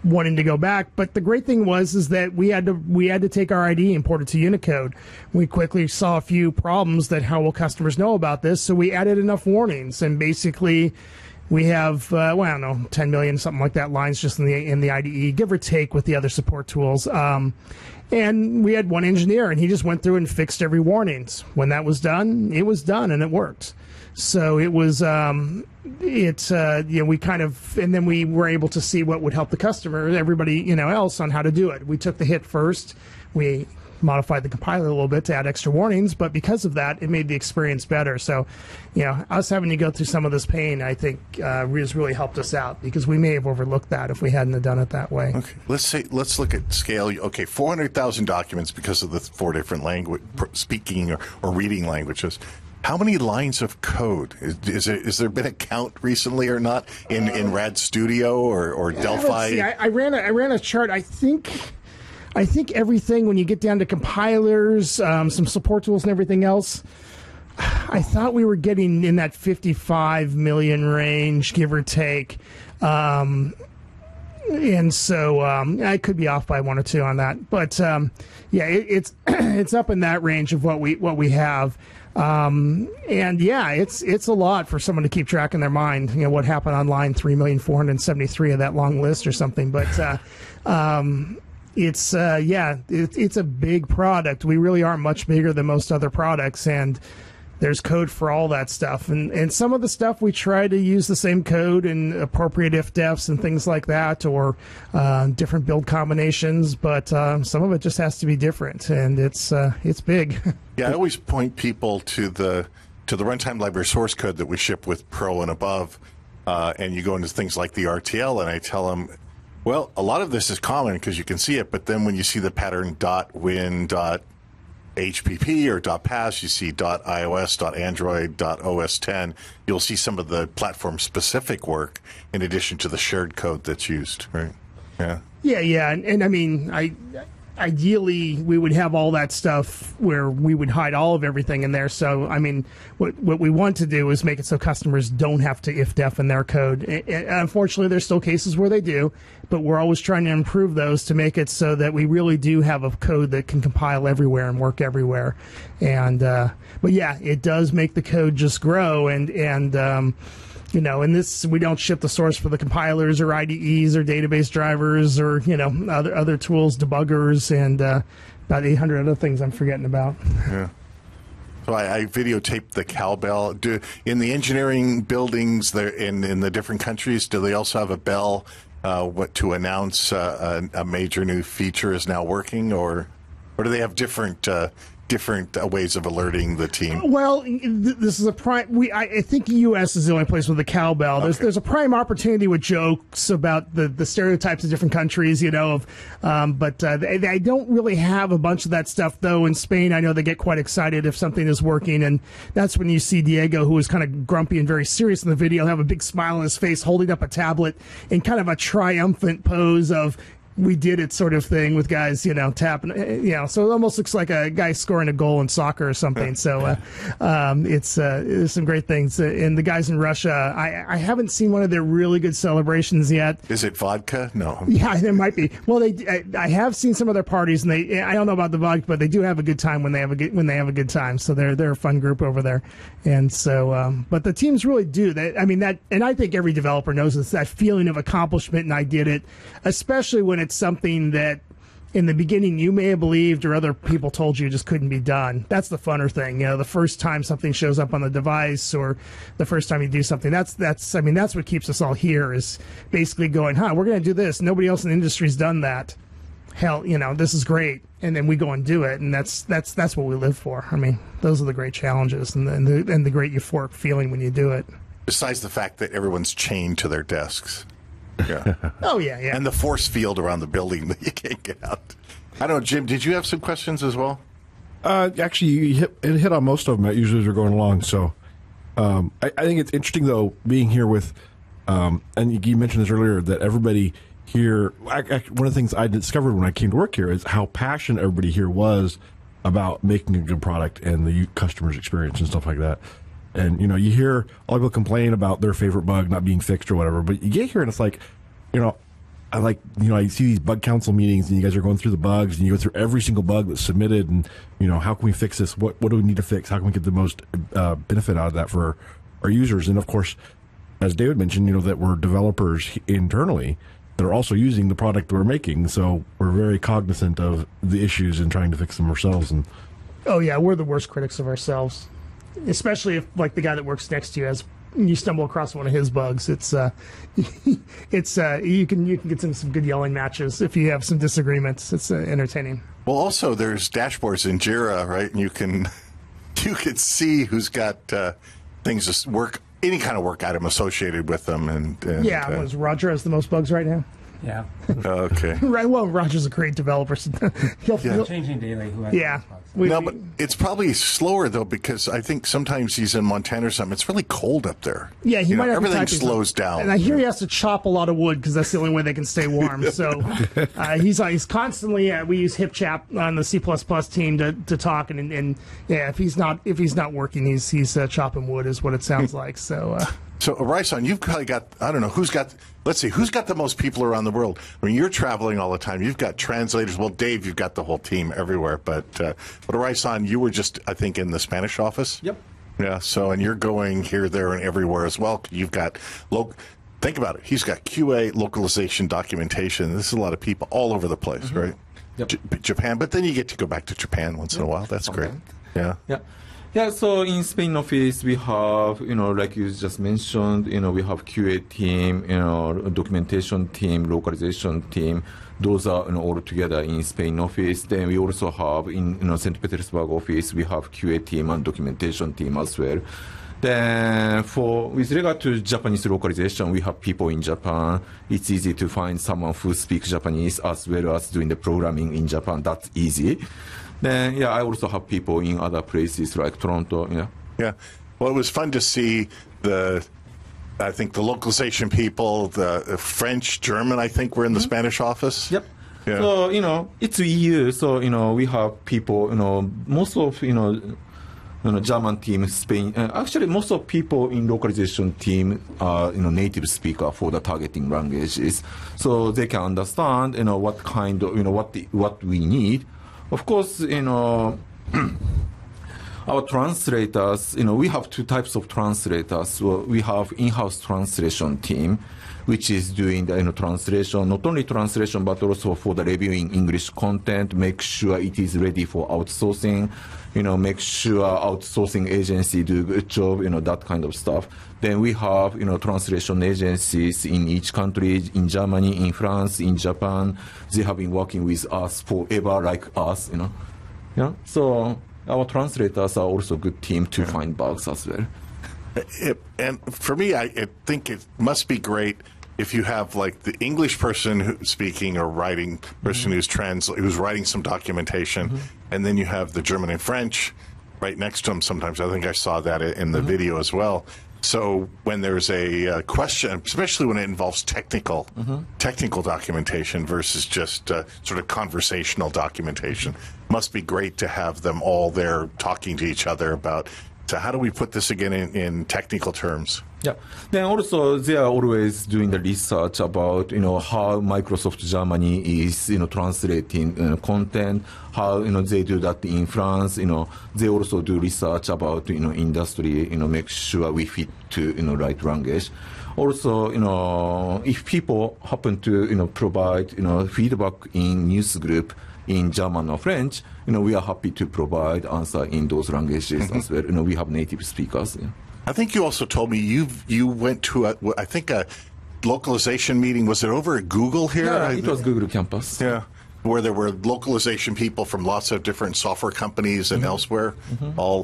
wanting to go back. But the great thing is that we had to take our IDE and port it to Unicode. We quickly saw a few problems that how will customers know about this, so we added enough warnings, and basically we have I don't know, 10 million, something like that, lines just in the IDE, give or take, with the other support tools. And we had one engineer, and he just went through and fixed every warnings. When that was done, it was done, and it worked. So it was, we kind of, and then we were able to see what would help the customer, everybody, else on how to do it. We took the hit first. We modified the compiler a little bit to add extra warnings, but because of that, it made the experience better. So, us having to go through some of this pain, I think, has really helped us out, because we may have overlooked that if we hadn't have done it that way. Okay, let's look at scale. Okay, 400,000 documents because of the 4 different speaking or reading languages. How many lines of code? Is there been a count recently or not in RAD Studio or Delphi? See, I ran a chart. I think everything, when you get down to compilers, some support tools and everything else, I thought we were getting in that 55 million range, give or take. And so I could be off by 1 or 2 on that. But it's up in that range of what we have. And yeah, it's a lot for someone to keep track in their mind, what happened on line 3,473 of that long list or something. But it's a big product. We really are much bigger than most other products, and there's code for all that stuff. And some of the stuff we try to use the same code and appropriate if-defs and things like that, or different build combinations, but some of it just has to be different, and it's big. Yeah, I always point people to the runtime library source code that we ship with Pro and above, and you go into things like the RTL, and I tell them, well, a lot of this is common because you can see it, but then when you see the pattern .win, .hpp or .pass, you see .ios, .android, .os 10, you'll see some of the platform-specific work in addition to the shared code that's used, right? Yeah. Yeah, and I mean, ideally, we would have all that stuff where we would hide all of everything in there. So, I mean, what we want to do is make it so customers don't have to if-def in their code. And unfortunately, there's still cases where they do, but we're always trying to improve those to make it so that we really do have a code that can compile everywhere and work everywhere. And but yeah, it does make the code just grow, and you know, in this, we don't ship the source for the compilers or IDEs or database drivers or, you know, other tools, debuggers, and about 800 other things I'm forgetting about. Yeah. So I videotaped the cowbell. In the engineering buildings there in the different countries, do they also have a bell to announce a major new feature is now working, or do they have different ways of alerting the team? Well, this is a prime. I think the U.S. is the only place with a cowbell. There's a prime opportunity with jokes about the stereotypes of different countries, you know. But they don't really have a bunch of that stuff, though. In Spain, I know they get quite excited if something is working, and that's when you see Diego, who is kind of grumpy and very serious in the video, have a big smile on his face, holding up a tablet in kind of a triumphant pose of, we did it sort of thing, with guys, you know, tapping, you know, so it almost looks like a guy scoring a goal in soccer or something. So it's some great things. And the guys in Russia, I haven't seen one of their really good celebrations yet. Is it vodka? No. Yeah, there might be. Well, I have seen some of their parties, and I don't know about the vodka, but they do have a good time when they have a good time. So they're a fun group over there. And so, but the teams really do that. I mean, and I think every developer knows this, that feeling of accomplishment, and I did it, especially when it's something that in the beginning you may have believed or other people told you just couldn't be done. That's the funner thing, you know, the first time something shows up on the device or the first time you do something. That's what keeps us all here, is basically going, we're going to do this. Nobody else in the industry's done that. Hell, you know, this is great. And then we go and do it, and that's what we live for. I mean, those are the great challenges and the great euphoric feeling when you do it. Besides the fact that everyone's chained to their desks. Yeah. Oh, yeah. And the force field around the building that you can't get out. I don't know, Jim, did you have some questions as well? Actually, you hit on most of them usually as we're going along. So I think it's interesting, though, being here with, and you mentioned this earlier, that everybody here, one of the things I discovered when I came to work here is how passionate everybody here was about making a good product and the customer's experience and stuff like that. And, you know, you hear a lot of people complain about their favorite bug not being fixed or whatever, but you get here and it's like, you know, I see these bug council meetings and you guys are going through the bugs and you go through every single bug that's submitted and, you know, how can we fix this? What do we need to fix? How can we get the most benefit out of that for our users? And, of course, as David mentioned, you know, that we're developers internally that are also using the product we're making. So we're very cognizant of the issues and trying to fix them ourselves. And oh, yeah, we're the worst critics of ourselves. Especially if, like, the guy that works next to you you stumble across one of his bugs, you can get some good yelling matches if you have some disagreements. It's entertaining. Well, also there's dashboards in Jira, right? And you can see who's got things to work, any kind of work item associated with them. And yeah, Roger has the most bugs right now. Yeah. Okay. Right. Well, Roger's a great developer. he'll changing daily. But it's probably slower though, because I think sometimes he's in Montana or something. It's really cold up there. Yeah, he might have everything slows down. And I hear he has to chop a lot of wood because that's the only way they can stay warm. So he's constantly. We use HipChat on the C++ team to talk, and yeah, if he's not working, he's chopping wood is what it sounds like. So. So, Ison, you've probably got, I don't know, who's got the most people around the world? I mean, you're traveling all the time. You've got translators. Well, Dave, you've got the whole team everywhere. But Ison, you were just, I think, in the Spanish office? Yep. Yeah, so, and you're going here, there, and everywhere as well. You've got, think about it. He's got QA, localization, documentation. This is a lot of people all over the place, right? Yep. Japan, but then you get to go back to Japan once in a while. That's great. Yeah. Yeah. Yeah, so in Spain office, we have, like you just mentioned, we have QA team, documentation team, localization team. Those are all together in Spain office. Then we also have in St. Petersburg office, we have QA team and documentation team as well. Then with regard to Japanese localization, we have people in Japan. It's easy to find someone who speaks Japanese as well as doing the programming in Japan. That's easy. Then, I also have people in other places like Toronto. Yeah. Well, it was fun to see I think the localization people, the French, German, I think were in the Spanish office. Yep. Yeah. So, it's EU. So, we have people, most of, German team, Spain. Actually, most of people in localization team are, native speaker for the targeting languages. So they can understand, what kind of, what we need. Of course, our translators, we have two types of translators. So we have in-house translation team, which is doing the translation, not only translation, but also for the reviewing English content, make sure it is ready for outsourcing, make sure outsourcing agency do a good job, that kind of stuff. Then we have, translation agencies in each country, in Germany, in France, in Japan. They have been working with us forever, like us, So our translators are also a good team to find bugs as well. And for me, I think it must be great if you have like the English person speaking or writing person who's writing some documentation, and then you have the German and French right next to them. Sometimes I think I saw that in the video as well. So when there's a question, especially when it involves technical documentation versus just sort of conversational documentation, must be great to have them all there talking to each other about. So how do we put this again in technical terms? Yeah. Then also they are always doing the research about how Microsoft Germany is translating content, how they do that in France. They also do research about industry. Make sure we fit to right language. Also, if people happen to provide feedback in news group in German or French, we are happy to provide answer in those languages as well. We have native speakers. Yeah. I think you also told me you went to a localization meeting. Was it over at Google here? Yeah, it was Google campus. Yeah, where there were localization people from lots of different software companies and elsewhere, all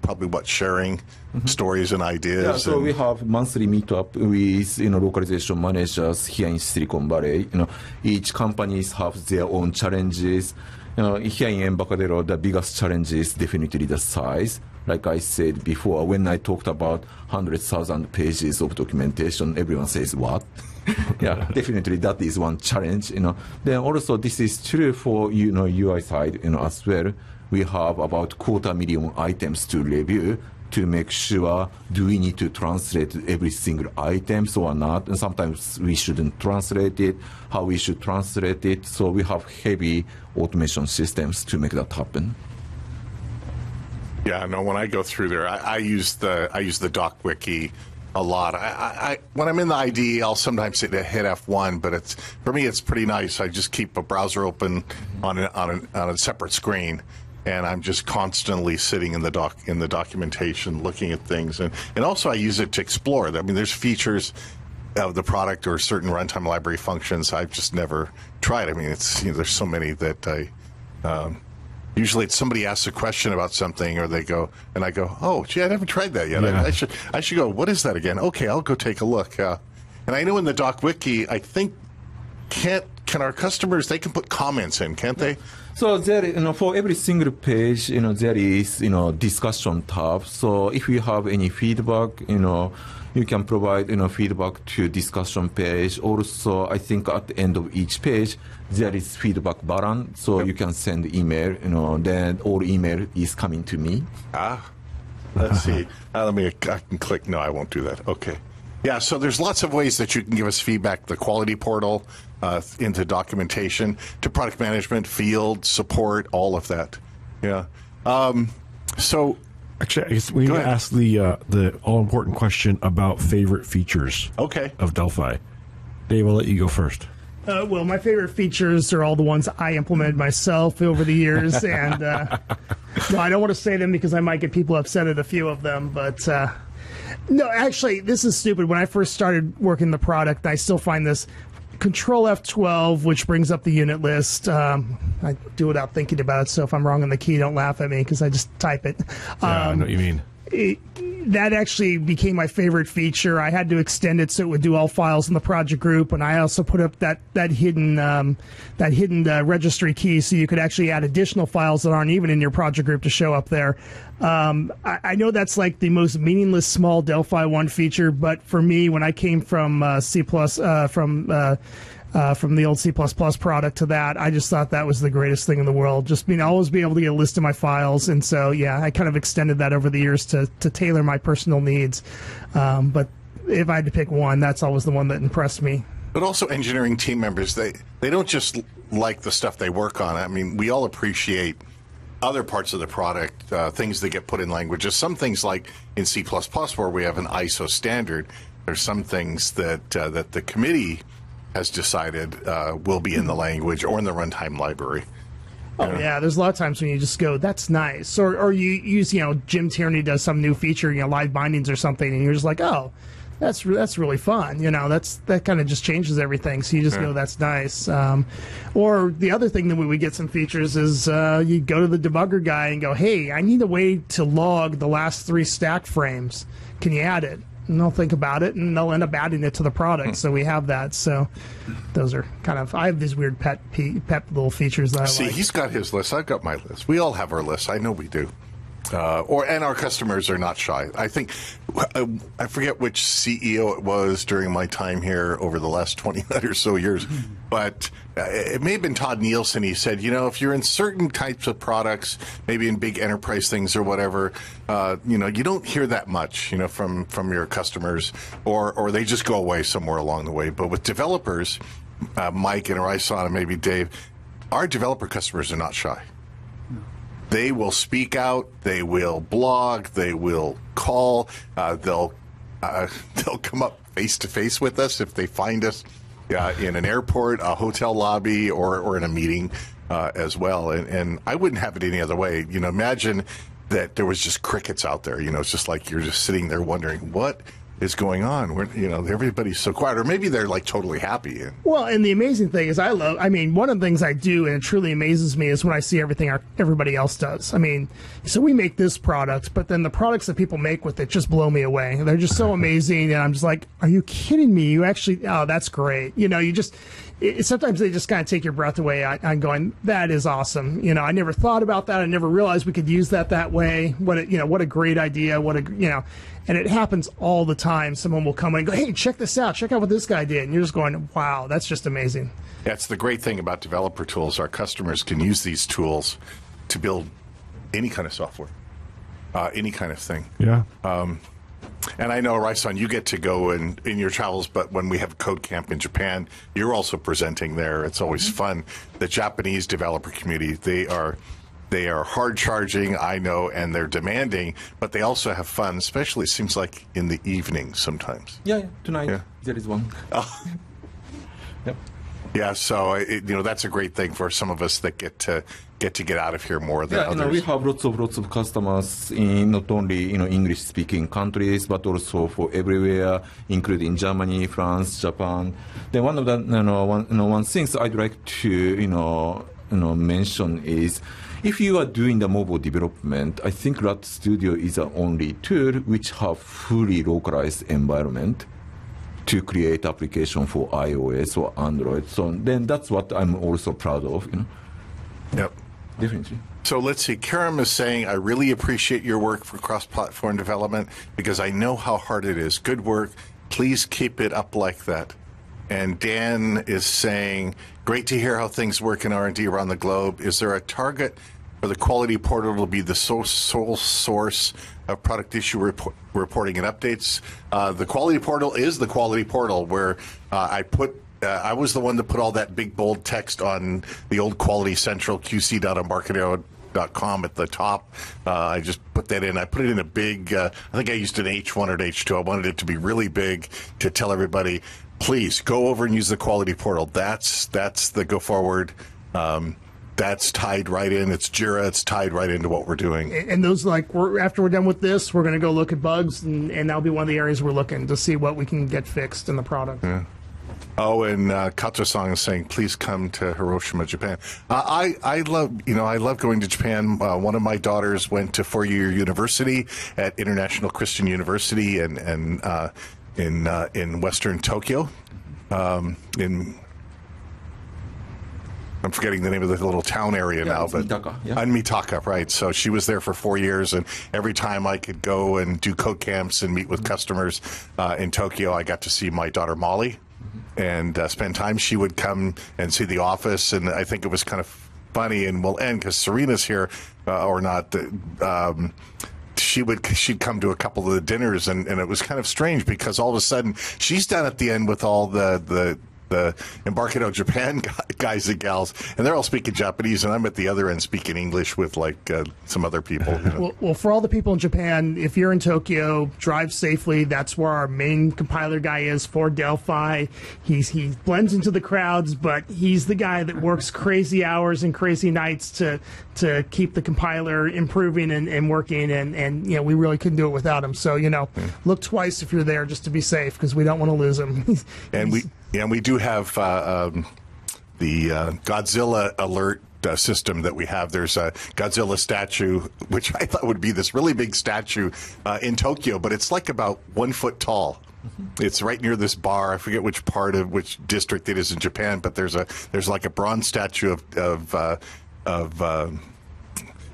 probably sharing stories and ideas. Yeah, so we have monthly meetup with localization managers here in Silicon Valley. Each companies have their own challenges. Here in Embarcadero, the biggest challenge is definitely the size. Like I said before, when I talked about 100,000 pages of documentation, everyone says, what? Yeah, definitely that is one challenge. Then also this is true for UI side as well. We have about 250,000 items to review to make sure do we need to translate every single item or not, and sometimes we shouldn't translate it, how we should translate it. So we have heavy automation systems to make that happen. Yeah, no. When I go through there, I use the doc wiki a lot. I when I'm in the IDE, I'll sometimes hit F1, but for me it's pretty nice. I just keep a browser open on a separate screen, and I'm just constantly sitting in the documentation, looking at things, and also I use it to explore. I mean, there's features of the product or certain runtime library functions I've just never tried. I mean, there's so many that I. Usually it's somebody asks a question about something, or I go, oh, gee, I haven't tried that yet. Yeah. I should go, what is that again? Okay, I'll go take a look. And I know in the Doc Wiki, I think, can our customers, they can put comments in, can't they? So there, for every single page, there is, discussion tab. So if you have any feedback, you can provide, feedback to discussion page. Also, I think at the end of each page, there is feedback button, so you can send email. Then all email is coming to me. Let's see. I can click. No, I won't do that. Okay. Yeah. So there's lots of ways that you can give us feedback. The quality portal, into documentation, to product management, field support, all of that. Yeah. So. Actually, I guess we need to ask the all-important question about favorite features of Delphi. Dave, I'll let you go first. Well, my favorite features are all the ones I implemented myself over the years, and No, I don't want to say them because I might get people upset at a few of them, but no, actually, this is stupid. When I first started working the product, I still find this Control F12, which brings up the unit list. I do it without thinking about it, so if I'm wrong on the key, don't laugh at me because I just type it. I know what you mean. That actually became my favorite feature. I had to extend it so it would do all files in the project group, and I also put up that hidden registry key so you could actually add additional files that aren't even in your project group to show up there. I know that's like the most meaningless small Delphi 1 feature, but for me, when I came from C++, from the old C++ product to that, I just thought that was the greatest thing in the world. Just always be able to get a list of my files, and so yeah, I kind of extended that over the years to tailor my personal needs. But if I had to pick one, that's always the one that impressed me. But also engineering team members, they don't just like the stuff they work on. I mean, we all appreciate other parts of the product, things that get put in languages. Some things like in C++ where we have an ISO standard, there's some things that that the committee has decided will be in the language or in the runtime library. Oh yeah, there's a lot of times when you just go, "That's nice," or you use, Jim Tierney does some new feature, live bindings or something, and you're just like, "Oh, that's really fun." That kind of just changes everything. So you just go, "That's nice." Or the other thing that we get some features is you go to the debugger guy and go, "Hey, I need a way to log the last 3 stack frames. Can you add it?" And they'll think about it, and they'll end up adding it to the product. So we have that. So those are kind of, I have these weird pet little features that I like. He's got his list. I've got my list. We all have our lists. I know we do. And our customers are not shy. I think, I forget which CEO it was during my time here over the last 20 or so years, but it may have been Todd Nielsen. He said, if you're in certain types of products, maybe in big enterprise things or whatever, you don't hear that much, from your customers, or they just go away somewhere along the way. But with developers, Mike and Ison and maybe Dave, our developer customers are not shy. They will speak out. They will blog. They will call. They'll come up face to face with us if they find us in an airport, a hotel lobby, or in a meeting as well. And I wouldn't have it any other way. Imagine that there was just crickets out there. It's just like you're just sitting there wondering what is going on. Everybody's so quiet, or maybe they're like totally happy. Well, and the amazing thing is one of the things I do, and it truly amazes me, is when I see everything everybody else does. So we make this product, but then the products that people make with it just blow me away. They're just so amazing, and I'm just like, are you kidding me? You actually, that's great. Sometimes they just kind of take your breath away. I'm going, that is awesome. I never thought about that. I never realized we could use that way. What a great idea. And it happens all the time. Someone will come and go, hey, check this out. Check out what this guy did. And you're just going, wow, that's just amazing. That's the great thing about developer tools. Our customers can use these tools to build any kind of software, any kind of thing. Yeah. And I know, Ison, you get to go in your travels, but when we have Code Camp in Japan, you're also presenting there. It's always fun. The Japanese developer community, they are hard charging, I know, and they're demanding, but they also have fun, especially it seems like in the evening sometimes. Yeah, tonight there is one. Yep. Yeah, so that's a great thing for some of us that get out of here more than others. We have lots of customers in not only English speaking countries, but also for everywhere, including Germany, France, Japan. Then one of the one things I'd like to mention is, if you are doing the mobile development, I think RAD Studio is the only tool which have fully localized environment to create application for iOS or Android. So then that's what I'm also proud of. Yep. Definitely. So let's see. Karam is saying, I really appreciate your work for cross-platform development because I know how hard it is. Good work. Please keep it up like that. And Dan is saying, great to hear how things work in R&D around the globe. Is there a target for the quality portal to be the sole source of product issue reporting and updates? The quality portal is the quality portal where I was the one that put all that big bold text on the old Quality Central qc.embarcadero.com at the top. I just put that in. I put it in a big, I think I used an H1 or an H2. I wanted it to be really big to tell everybody, please go over and use the quality portal. That's the go forward. that's tied right in. It's Jira. It's tied right into what we're doing. And those, like, after we're done with this, we're going to go look at bugs, and that'll be one of the areas we're looking to see what we can get fixed in the product. Yeah. Oh, and Kato-san is saying, please come to Hiroshima, Japan. I love going to Japan. One of my daughters went to four-year university at International Christian University in Western Tokyo. I'm forgetting the name of the little town area now, but Mitaka, right? So she was there for 4 years, and every time I could go and do code camps and meet with customers in Tokyo, I got to see my daughter Molly and spend time. She would come and see the office, and I think it was kind of funny. And we'll end because Serena's here or not. She'd come to a couple of the dinners, and it was kind of strange because all of a sudden she's done at the end with all the Embarcadero Japan guys and gals, and they're all speaking Japanese, and I'm at the other end speaking English with like some other people. You know. Well, for all the people in Japan, if you're in Tokyo, drive safely. That's where our main compiler guy is for Delphi. He blends into the crowds, but he's the guy that works crazy hours and crazy nights to keep the compiler improving and working, and we really couldn't do it without him. So look twice if you're there just to be safe, because we don't want to lose him. And we do have the Godzilla alert system that we have. There's a Godzilla statue, which I thought would be this really big statue in Tokyo, but it's like about 1 foot tall. It's right near this bar. I forget which district it is in Japan, but there's like a bronze statue of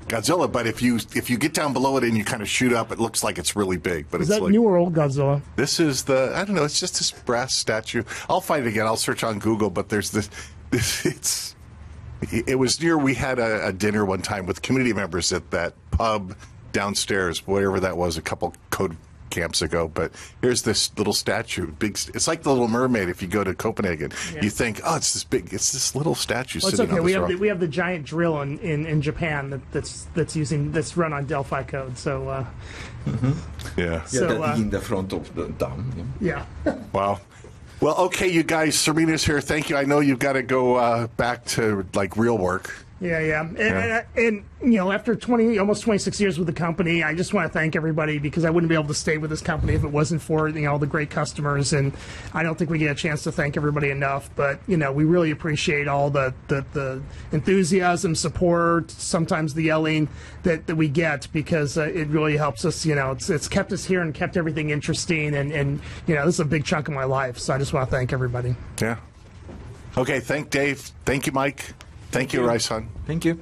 Godzilla, but if you get down below it and you kind of shoot up, it looks like it's really big. But is it's that like, new or old Godzilla? This is I don't know. It's just this brass statue. I'll find it again. I'll search on Google. But there's this. It was near. We had a dinner one time with community members at that pub downstairs, whatever that was, a couple code camps ago. But here's this little statue. Big. It's like the Little Mermaid. If you go to Copenhagen, you think, oh, it's this big. It's this little statue. Well, it's sitting okay. on this rock. We have the giant drill in Japan that's run on Delphi code. So yeah. So, in the front of the dam. Yeah. Wow. Well, okay, you guys. Serena's here. Thank you. I know you've got to go back to like real work. Yeah. And after almost 26 years with the company, I just want to thank everybody, because I wouldn't be able to stay with this company if it wasn't for the great customers, and I don't think we get a chance to thank everybody enough. But we really appreciate all the enthusiasm, support, sometimes the yelling that we get, because it really helps us. It's kept us here and kept everything interesting, and this is a big chunk of my life. So I just want to thank everybody. Yeah. Okay. Thank Dave. Thank you, Mike. Thank you, Ison. Thank you.